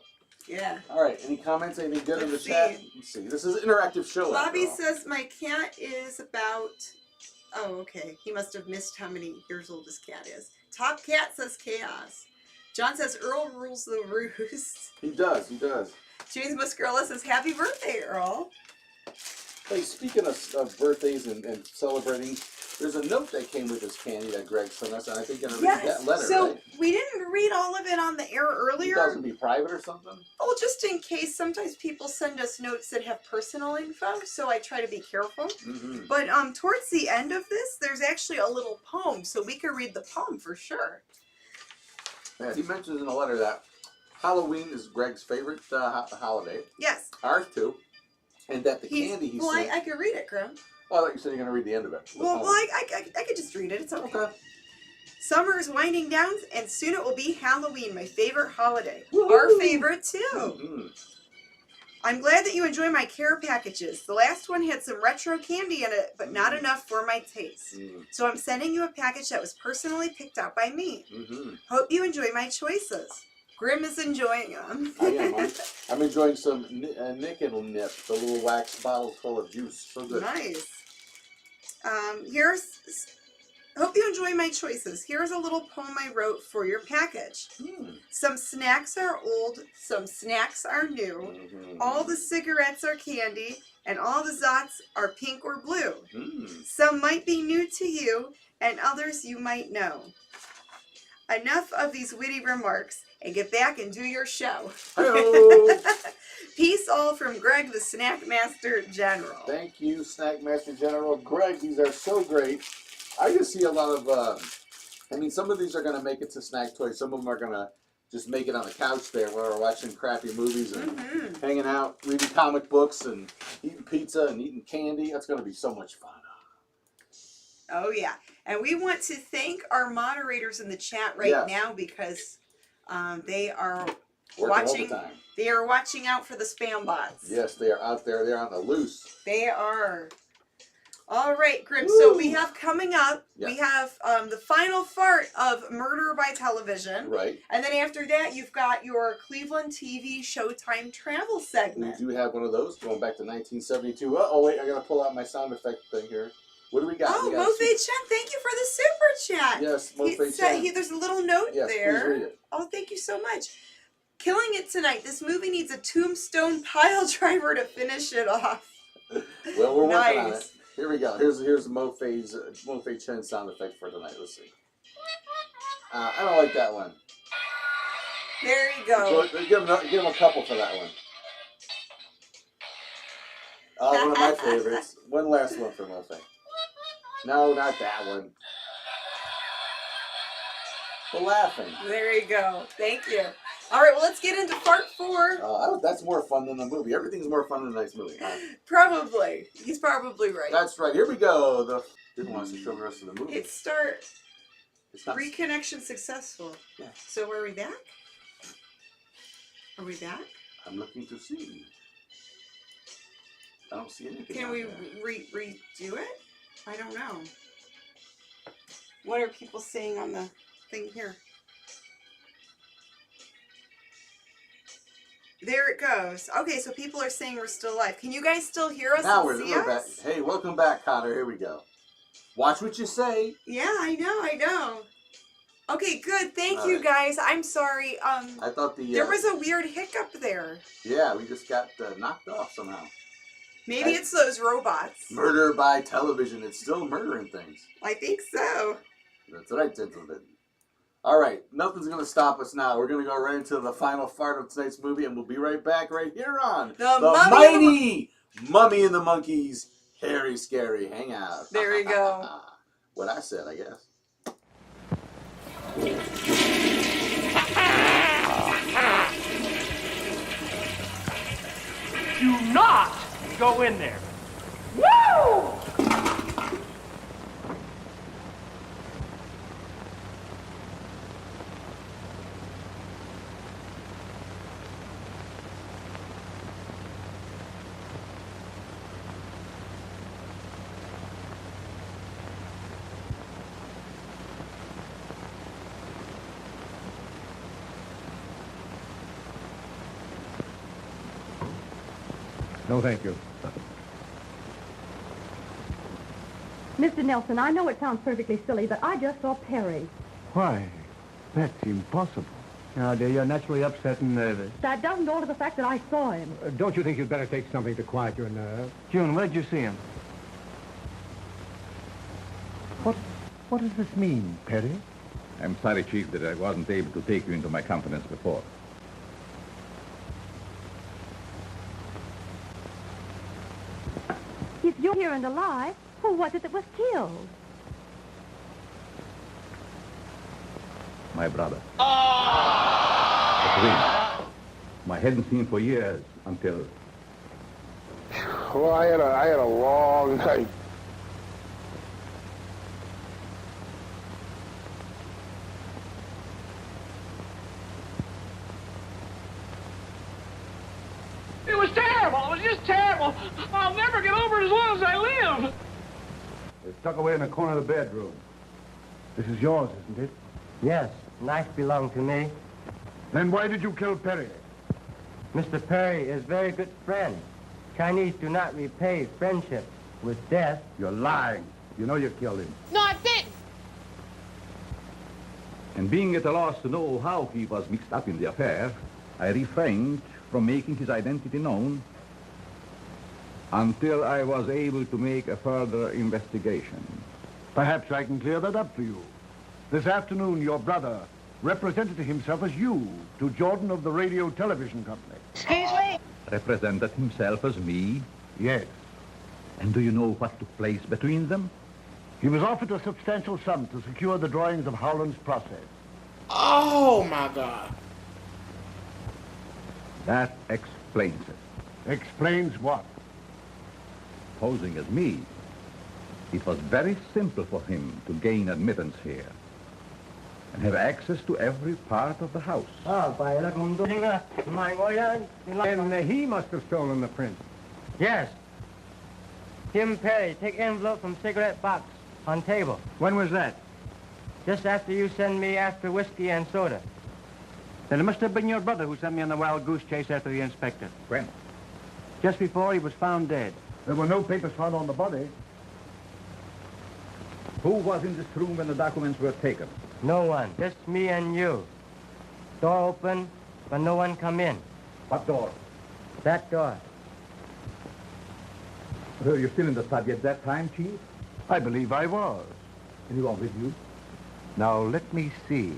Yeah. All right. Any comments? Anything good in the chat? Let's see. This is an interactive show. Bobby says my cat is about. Oh, okay. He must have missed how many years old his cat is. Top Cat says chaos. John says Earl rules the roost. He does. He does. James Muscarella says happy birthday, Earl. Hey, speaking of birthdays and celebrating, there's a note that came with this candy that Greg sent us, and I think I'm going to read that letter, so right? we didn't read all of it on the air earlier. It doesn't be private or something? Oh, just in case. Sometimes people send us notes that have personal info, so I try to be careful. Mm-hmm. But towards the end of this, there's actually a little poem, so we could read the poem for sure. Yeah, he mentions in the letter that Halloween is Greg's favorite holiday. Yes. Ours too. And that the candy he well, sent... I could read it, Grim. Oh, I thought you said you're going to read the end of it. Well, I could just read it. It's okay. Summer is winding down, and soon it will be Halloween, my favorite holiday. Woo-hoo! Our favorite, too. Mm-hmm. I'm glad that you enjoy my care packages. The last one had some retro candy in it, but not enough for my taste. So I'm sending you a package that was personally picked out by me. Hope you enjoy my choices. Grim is enjoying them. I am. I'm enjoying some Nick and Nip, the little wax bottles full of juice. So good. Nice. Hope you enjoy my choices. Here's a little poem I wrote for your package. Some snacks are old, some snacks are new. All the cigarettes are candy, and all the Zots are pink or blue. Some might be new to you, and others you might know. Enough of these witty remarks, and get back and do your show. Peace all from Greg, the Snack Master General. Thank you, Snack Master General. Greg, these are so great. I just see a lot of, some of these are going to make it to snack toys. Some of them are going to just make it on the couch there while we're watching crappy movies and hanging out, reading comic books and eating pizza and eating candy. That's going to be so much fun. Oh, yeah. And we want to thank our moderators in the chat right now because they are watching. They are watching out for the spam bots. Yes, they are out there. They're on the loose. They are. All right, Grim. Woo. So we have coming up, we have the final fart of Murder by Television. Right. And then after that, you've got your Cleveland TV Showtime travel segment. We do have one of those going back to 1972. Oh, wait, I got to pull out my sound effect thing here. What do we got? Oh, Mofe Chen, thank you for the super chat. Yes, Mofe Chen. There's a little note there. Please read it. Oh, thank you so much. Killing it tonight. This movie needs a tombstone pile driver to finish it off. Well, we're working on it. Here we go. Here's Mofe Chen sound effect for tonight. Let's see. I don't like that one. There you go. Give him a couple for that one. Oh, one of my favorites. One last one for Mofe. No, not that one. The laughing. There you go. Thank you. All right, well, let's get into part 4. That's more fun than the movie. Everything's more fun than a nice movie. Probably. He's probably right. That's right. Here we go. Didn't want us to show the rest of the movie. Hit start. Reconnection successful. Yeah. So are we back? Are we back? I'm looking to see. I don't see anything. Can we redo it? I don't know. What are people saying on the thing here? There it goes. Okay, so people are saying we're still live. Can you guys still hear us? Now we're back. Hey, welcome back, Cotter. Here we go. Watch what you say. Yeah, I know. Okay, good. Thank you, guys. I'm sorry. I thought there was a weird hiccup there. Yeah, we just got knocked off somehow. Maybe it's those robots. Murder by television. It's still murdering things. I think so. That's right, gentlemen. All right, nothing's going to stop us now. We're going to go right into the final fart of tonight's movie, and we'll be right back right here on the mighty Mummy and the Monkeys Hairy Scary Hangout. There you go. What I said, I guess. go in there. Woo! No, thank you. Mr. Nelson, I know it sounds perfectly silly, but I just saw Perry. Why, that's impossible. Now, dear, you're naturally upset and nervous. That doesn't alter the fact that I saw him. Don't you think you'd better take something to quiet your nerves? June, where'd you see him? What does this mean, Perry? I'm sorry, Chief, that I wasn't able to take you into my confidence before. If you're here and alive, who was it that was killed? My brother. The twin. I hadn't seen for years until... Well, I had a long night. It was terrible. It was just terrible. I'll never get over it as long as I live. It's tucked away in the corner of the bedroom. This is yours, isn't it? Yes, knife belonged to me. Then why did you kill Perry? Mr. Perry is very good friend. Chinese do not repay friendship with death. You're lying. You know you killed him. No, I didn't. And being at a loss to know how he was mixed up in the affair, I refrained from making his identity known until I was able to make a further investigation. Perhaps I can clear that up for you. This afternoon, your brother represented himself as you to Jordan of the Radio Television Company. Excuse me? Represented himself as me? Yes. And do you know what took place between them? He was offered a substantial sum to secure the drawings of Howland's process. Oh, my God. That explains it. Explains what? Posing as me, it was very simple for him to gain admittance here and have access to every part of the house. And he must have stolen the print. Yes. Tim Perry, take envelope from cigarette box on table. When was that? Just after you send me after whiskey and soda. Then it must have been your brother who sent me on the wild goose chase after the inspector. When? Just before he was found dead. There were no papers found on the body. Who was in this room when the documents were taken? No one. Just me and you. Door open, but no one come in. What door? That door. Were you still in the study at that time, Chief? I believe I was. Anyone with you? Now, let me see.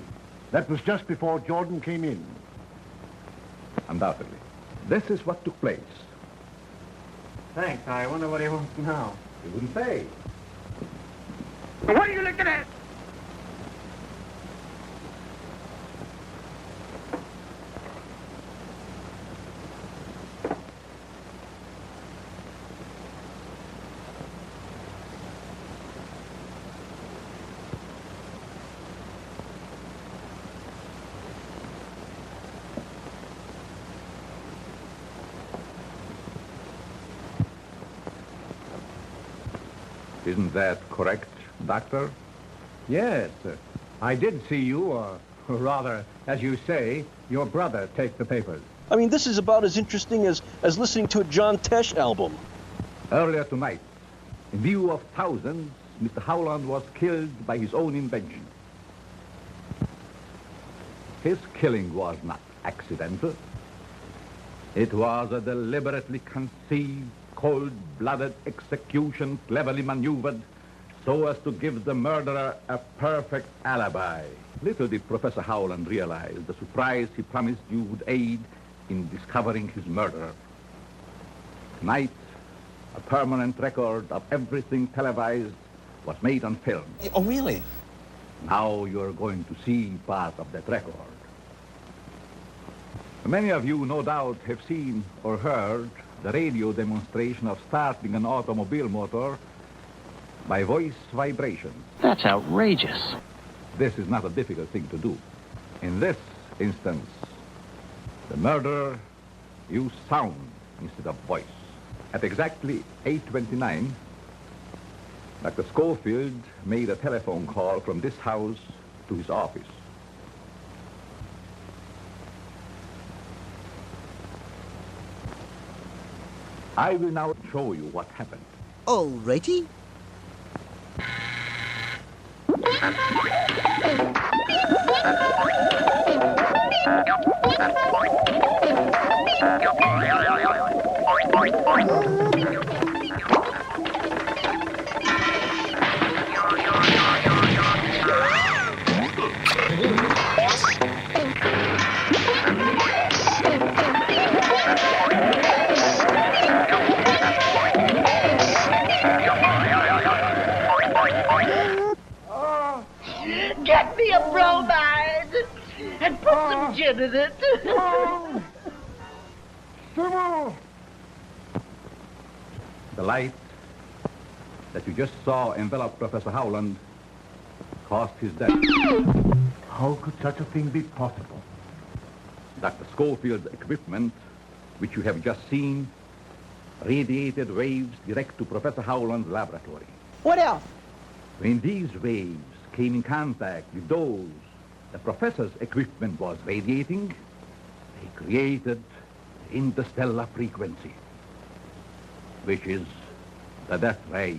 That was just before Jordan came in. Undoubtedly. This is what took place. Thanks. I wonder what he wants now. He wouldn't say. What are you looking at? Isn't that correct, Doctor? Yes, I did see you, or rather, as you say, your brother take the papers. I mean, this is about as interesting as listening to a John Tesh album. Earlier tonight, in view of thousands, Mr. Howland was killed by his own invention. His killing was not accidental. It was a deliberately conceived, cold-blooded execution, cleverly maneuvered so as to give the murderer a perfect alibi. Little did Professor Howland realize the surprise he promised you would aid in discovering his murderer. Tonight, a permanent record of everything televised was made on film. Oh, really? Now you're going to see part of that record. Many of you, no doubt, have seen or heard the radio demonstration of starting an automobile motor by voice vibration. That's outrageous. This is not a difficult thing to do. In this instance, the murderer used sound instead of voice. At exactly 8:29, Dr. Schofield made a telephone call from this house to his office. I will now show you what happened. Alrighty. Get me a bromide and put some gin in it. The light that you just saw envelop Professor Howland caused his death. How could such a thing be possible? Dr. Schofield's equipment, which you have just seen, radiated waves direct to Professor Howland's laboratory. What else? When these waves came in contact with those the professor's equipment was radiating, they created the interstellar frequency, which is the death ray.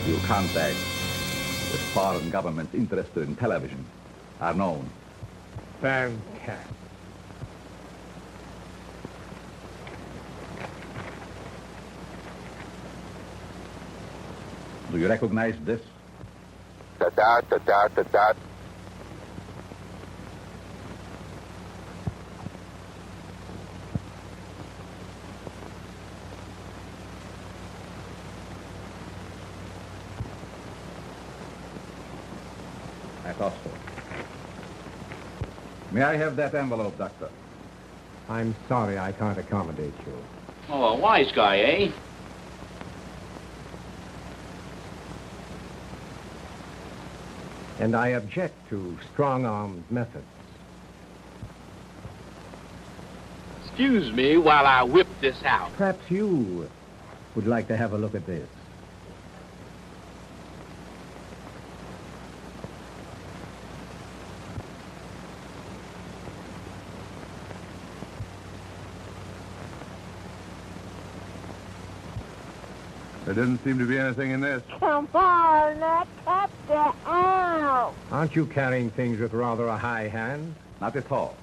Your contacts with foreign governments interested in television are known. Fantastic. Do you recognize this? Da-da-da-da-da-da. I thought so. May I have that envelope, Doctor? I'm sorry I can't accommodate you. Oh, a wise guy, eh? And I object to strong-armed methods. Excuse me while I whip this out. Perhaps you would like to have a look at this. There doesn't seem to be anything in this. Come on, now cut the out. Aren't you carrying things with rather a high hand? Not at all.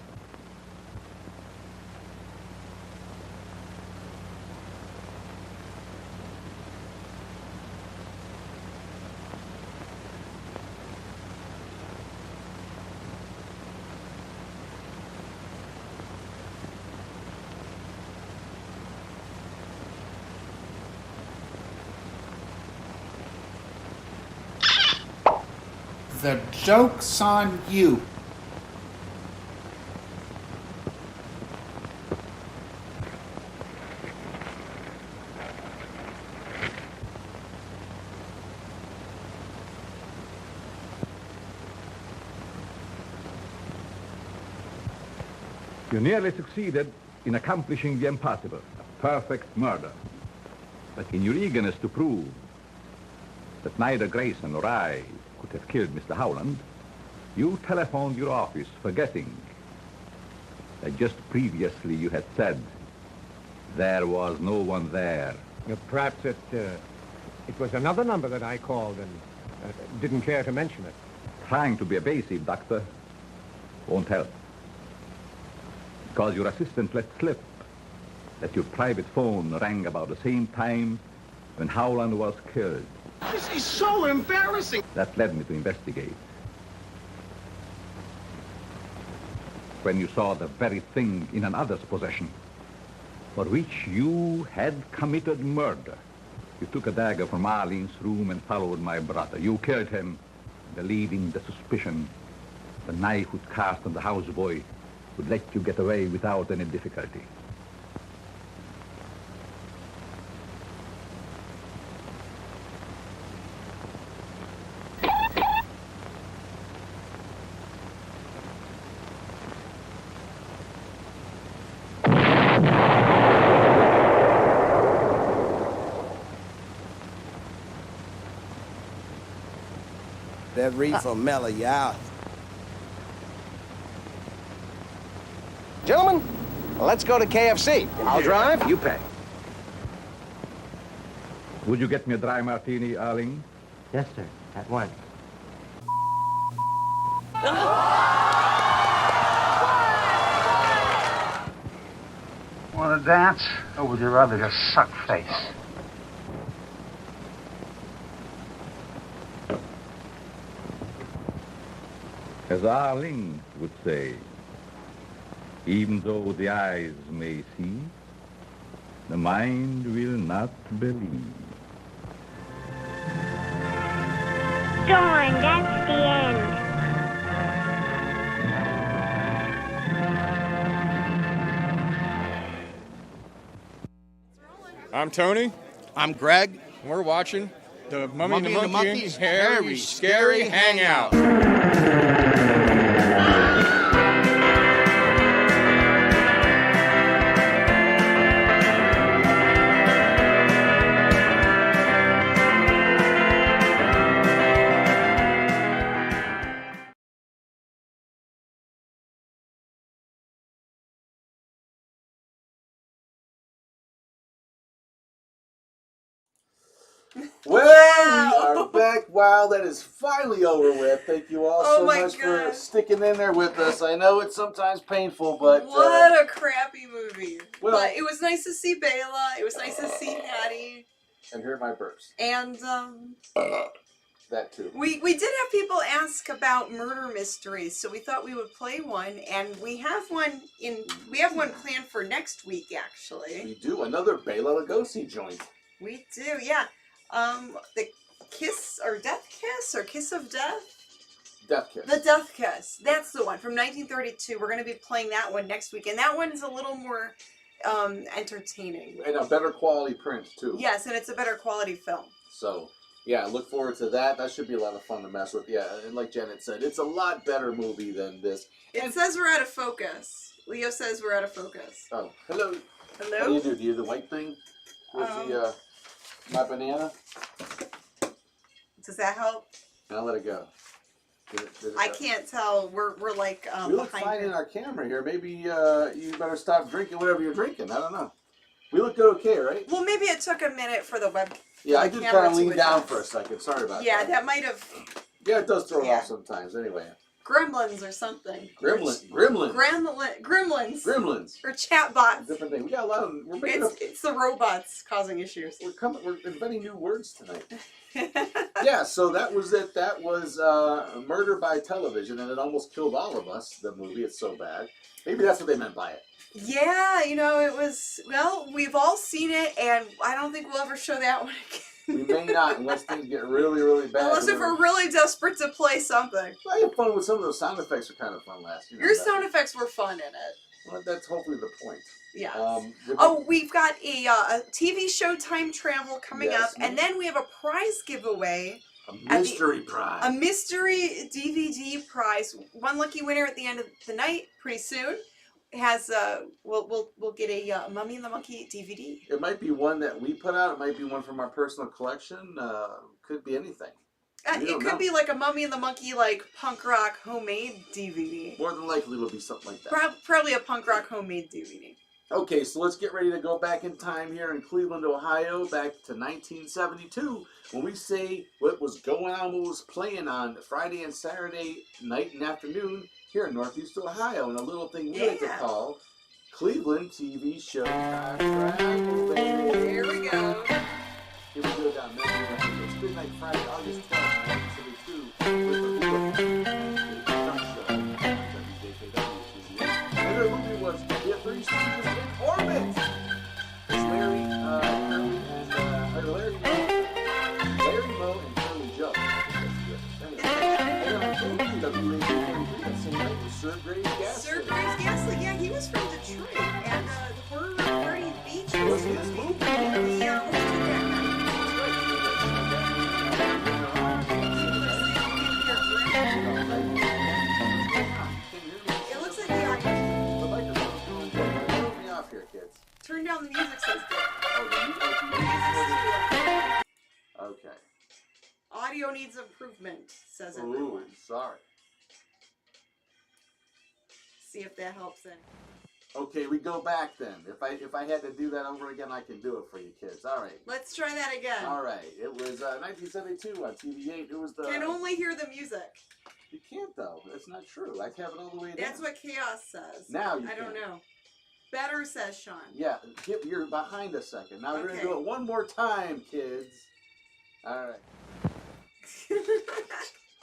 The joke's on you. You nearly succeeded in accomplishing the impossible, a perfect murder. But in your eagerness to prove that neither Grayson nor I could have killed Mr. Howland, you telephoned your office, forgetting that just previously you had said there was no one there. Perhaps it was another number that I called and didn't care to mention it. Trying to be evasive, Doctor, won't help. Because your assistant let slip that your private phone rang about the same time when Howland was killed. This is so embarrassing. That led me to investigate. When you saw the very thing in another's possession for which you had committed murder, you took a dagger from Arlene's room and followed my brother. You killed him, believing the suspicion the knife would cast on the houseboy would let you get away without any difficulty. That reef will mellow you out. Gentlemen, let's go to KFC. I'll drive, you pay. Would you get me a dry martini, Arling? Yes, sir. At once. Want to dance? Or would you rather just suck face? As Arling would say, even though the eyes may see, the mind will not believe. Darn, that's the end. I'm Tony. I'm Greg. We're watching the Mummy and the Mummy and the Monkey Monkey's Hairy Scary Hangout. Well, we are back. Wow, that is finally over with. Thank you all so much for sticking in there with us. I know it's sometimes painful, but... What a crappy movie. Well, but it was nice to see Bela. It was nice to see Hattie. And hear my burps. And, that too. We did have people ask about murder mysteries, so we thought we would play one, and we have one planned for next week, actually. We do. Another Bela Lugosi joint. We do, yeah. The Kiss, or Death Kiss, or Kiss of Death? Death Kiss. The Death Kiss. That's the one from 1932. We're going to be playing that one next week, and that one's a little more entertaining. And a better quality print, too. Yes, and it's a better quality film. So, yeah, look forward to that. That should be a lot of fun to mess with. Yeah, and like Janet said, it's a lot better movie than this. It says we're out of focus. Leo says we're out of focus. Oh, hello. Hello? What do you do? Do you do the white thing? Where's my banana? Does that help? I'll let it go. Did it I can't tell. We're like we look behind fine it. in our camera here. Maybe you better stop drinking whatever you're drinking. I don't know. We look okay, right? Well, maybe it took a minute for the web. Yeah, I the did camera kind of to lean down adjust. for a second. Sorry about that. Yeah, that might have Yeah, it does throw it off sometimes. Anyway. gremlins or something. Gremlins. Gremlins. Or chatbots. Different thing. We got a lot of. We're making It's the robots causing issues. We're inventing new words tonight. Yeah, so that was it. That was Murder by Television, and it almost killed all of us. The movie. It's so bad. Maybe that's what they meant by it. Yeah, you know, it was. Well, we've all seen it, and I don't think we'll ever show that one again. We may not unless things get really, really bad. Unless if we're really desperate to play something. I had fun with some of those sound effects. Were kind of fun last year. Your sound effects were fun in it. Well, that's hopefully the point. Yeah. Oh, we've got a TV show Time Travel coming up, and then we have a prize giveaway. A mystery prize. A mystery DVD prize. One lucky winner at the end of the night, pretty soon, has we'll get a Mummy and the Monkey DVD. It might be one that we put out. It might be one from our personal collection. Could be anything. It could be like a Mummy and the Monkey like punk rock homemade DVD. More than likely, it'll be something like that. Probably a punk rock homemade DVD. Okay, so let's get ready to go back in time here in Cleveland, Ohio, back to 1972, when we say what was going on, what was playing on Friday and Saturday night and afternoon here in Northeast Ohio, and a little thing we like to call Cleveland TV Show Time Travel. Here we go. Here we go down memory lane. It's midnight Friday, August 12th, 1972, with the and the movie was The Three Stooges in Orbit. It's Larry Moe, and Curly Joe. And on WABC that same night was Sir Graves Gasly. Sir Graves Gasly, yeah, he was from Detroit, and Horror Party Beach was his movie. It looks like they are. The microphone's going to throw me off here, kids. Turn down the music system. Okay. Audio needs improvement, says Ooh, everyone. sorry. See if that helps any. Okay, we go back then. If I had to do that over again, I can do it for you kids. All right. Let's try that again. All right. It was 1972 on TV8. It was the. Can only hear the music. You can't though. That's not true. I have it all the way down. That's what Chaos says. Now you I don't can. know. Better, says Sean. Yeah, you're behind a second. Now we're going to do it one more time, kids. All right.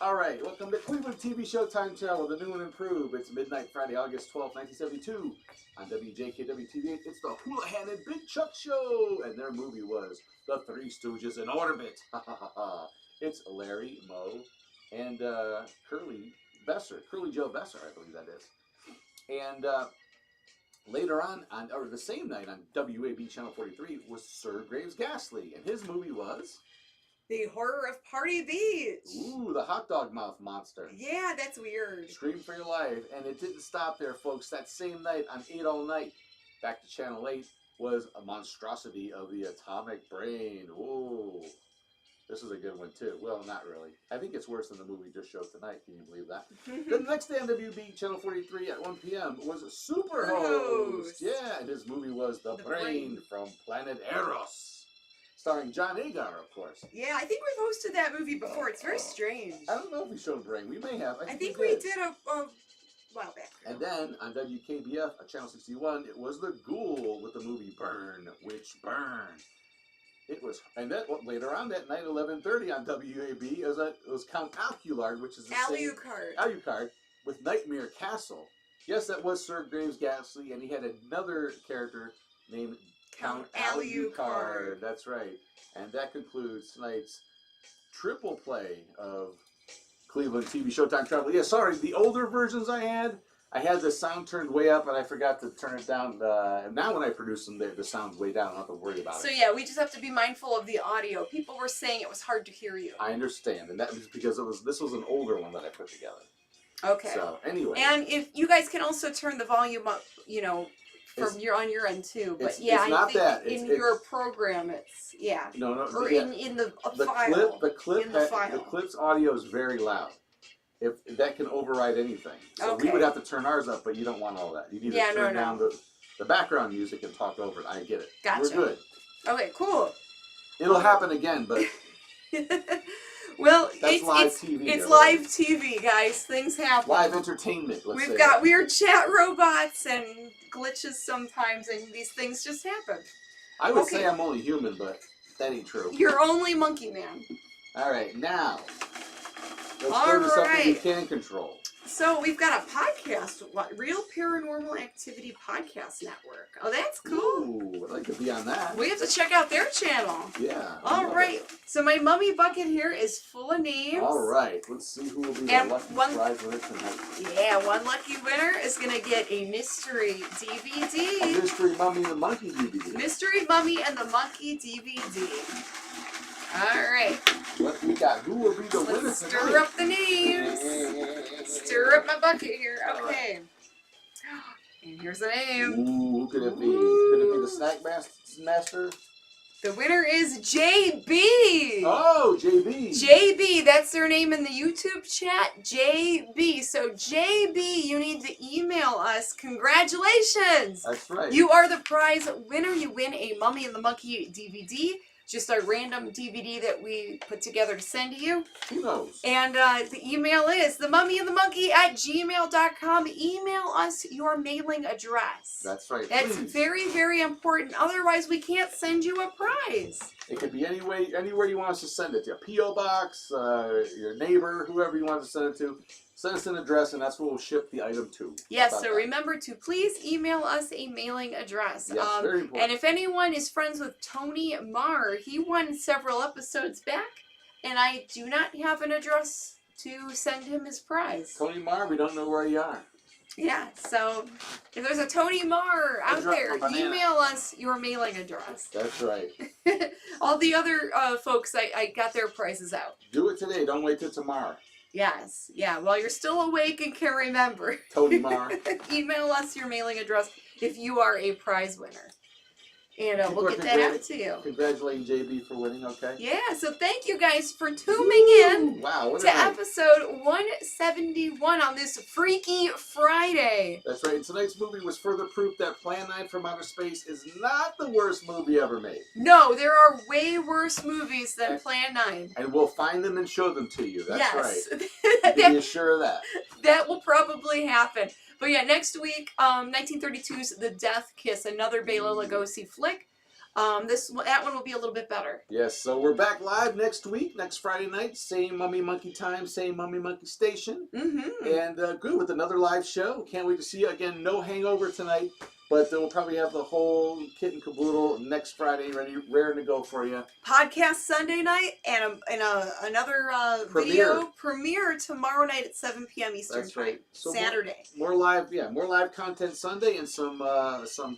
All right, welcome to Cleveland TV Showtime Channel, the new and improved. It's midnight Friday, August 12th, 1972. On WJKW TV8, it's the Houlihan and Big Chuck Show. And their movie was The Three Stooges in Orbit. It's Larry, Moe, and Curly Joe Besser, I believe that is. And later on, or the same night on WAB Channel 43, was Sir Graves Ghastly. And his movie was... The Horror of Party Beach. Ooh, the hot dog mouth monster. Yeah, that's weird. Scream for your life. And it didn't stop there, folks. That same night on 8 All Night, back to Channel 8, was A Monstrosity of the Atomic Brain. Ooh. This is a good one, too. Well, not really. I think it's worse than the movie just showed tonight. Can you believe that? The next day on WB Channel 43 at 1 p.m. was Superhost. Yeah, and his movie was The Brain from Planet Eros. Starring John Agar, of course. Yeah, I think we've hosted that movie before. It's very strange. I don't know if we showed Brain. We may have. I think we did a while back. And then on WKBF at Channel 61, it was The Ghoul with the movie Burn, Witch Burn. It was, and then later on that night, 11:30 on WAB, it was Count Alucard, which is the Alucard with Nightmare Castle. Yes, that was Sir Graves Ghastly, and he had another character named Count Alucard. That's right. And that concludes tonight's triple play of Cleveland TV Showtime Travel. Yeah, sorry, the older versions I had the sound turned way up, and I forgot to turn it down. Now when I produce them, the sound's way down. I don't have to worry about it. So yeah, we just have to be mindful of the audio. People were saying it was hard to hear you. I understand, and that was because this was an older one that I put together. Okay. So anyway. And if you guys can also turn the volume up, from on your end too. But yeah, I think in your program it's No, or in the file. The clip's audio is very loud. If that can override anything, so we would have to turn ours up, but you don't want all that. You need to turn down the background music and talk over it. I get it. Gotcha. We're good. Okay, cool. It'll happen again, but well, it's live TV. It's live TV, guys. Things happen. Live entertainment. We've got weird chat robots and glitches sometimes, and these things just happen. I would say I'm only human, but that ain't true. You're only monkey man. All right, now let's go to something you can control. So we've got a podcast, Real Paranormal Activity Podcast Network. Oh, that's cool. Ooh, I'd like to be on that. We have to check out their channel. Yeah. All right. So my mummy bucket here is full of names. All right. Let's see who will be the lucky prize winner tonight. Yeah, one lucky winner is going to get a mystery DVD. A Mystery Mummy and the Monkey DVD. Mystery Mummy and the Monkey DVD. All right. What we got? Who will be the winner tonight? Stir up the names. Stir up my bucket here. Okay. And here's the name. Ooh, who could it be? Could it be the Snack Master? The winner is JB. Oh, JB. JB, that's their name in the YouTube chat. JB. So JB, you need to email us. Congratulations. That's right. You are the prize winner. You win a Mummy and the Monkey DVD. Just a random DVD that we put together to send to you. Who knows? And the email is themummyandthemonkey@gmail.com. Email us your mailing address. That's right. That's please. very, very important. Otherwise, we can't send you a prize. It could be anywhere you want us to send it to. A P.O. Box, your neighbor, whoever you want us to send it to. Send us an address, and that's where we'll ship the item to. Yes, so remember to please email us a mailing address. Yes, very important. And if anyone is friends with Tony Marr, he won several episodes back, and I do not have an address to send him his prize. Tony Marr, we don't know where you are. Yeah, so if there's a Tony Marr out there, email us your mailing address. That's right. All the other folks, I got their prizes out. Do it today. Don't wait till tomorrow. Yes, yeah, while you're still awake and can remember. Tony Marr. Email us your mailing address if you are a prize winner. And we'll get that out to you. Congratulating JB for winning, okay? Yeah, so thank you guys for tuning in what to episode 171 on this Freaky Friday. That's right. And tonight's movie was further proof that Plan 9 from Outer Space is not the worst movie ever made. No, there are way worse movies than Plan 9. And we'll find them and show them to you. That's yes. right. You can be sure of that. That will probably happen. But yeah, next week, 1932's The Death Kiss, another Bela Lugosi flick. That one will be a little bit better. Yes, so we're back live next week, next Friday night, same Mummy Monkey time, same Mummy Monkey station. And good, with another live show. Can't wait to see you again. No hangover tonight, but we'll probably have the whole kit and caboodle next Friday raring to go for you. Podcast Sunday night and another video premiere tomorrow night at 7 p.m. Eastern That's right. So Saturday. More live content Sunday and some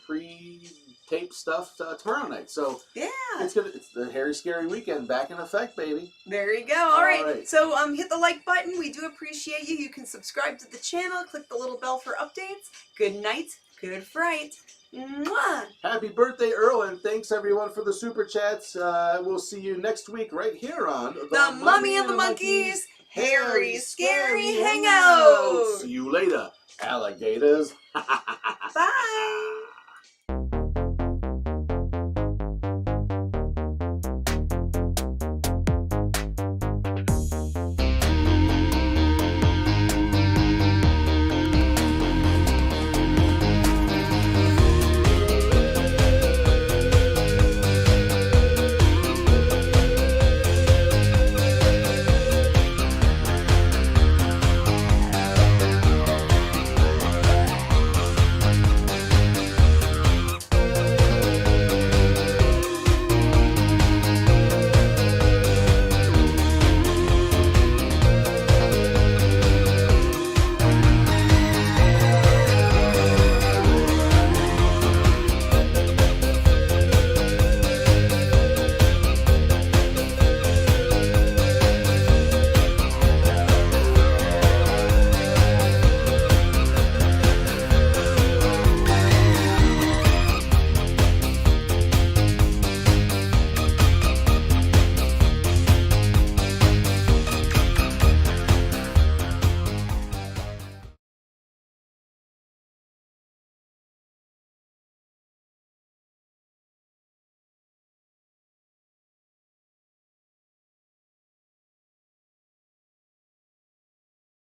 pre-tape stuff tomorrow night. So yeah, it's the Hairy Scary Weekend back in effect, baby. There you go. All right. So hit the like button. We do appreciate you. You can subscribe to the channel. Click the little bell for updates. Good night. Good fright. Mwah! Happy birthday, Earl, and thanks everyone for the super chats. We'll see you next week right here on the Mummy and the Monkeys Hairy Scary Hangout. See you later, alligators. Bye.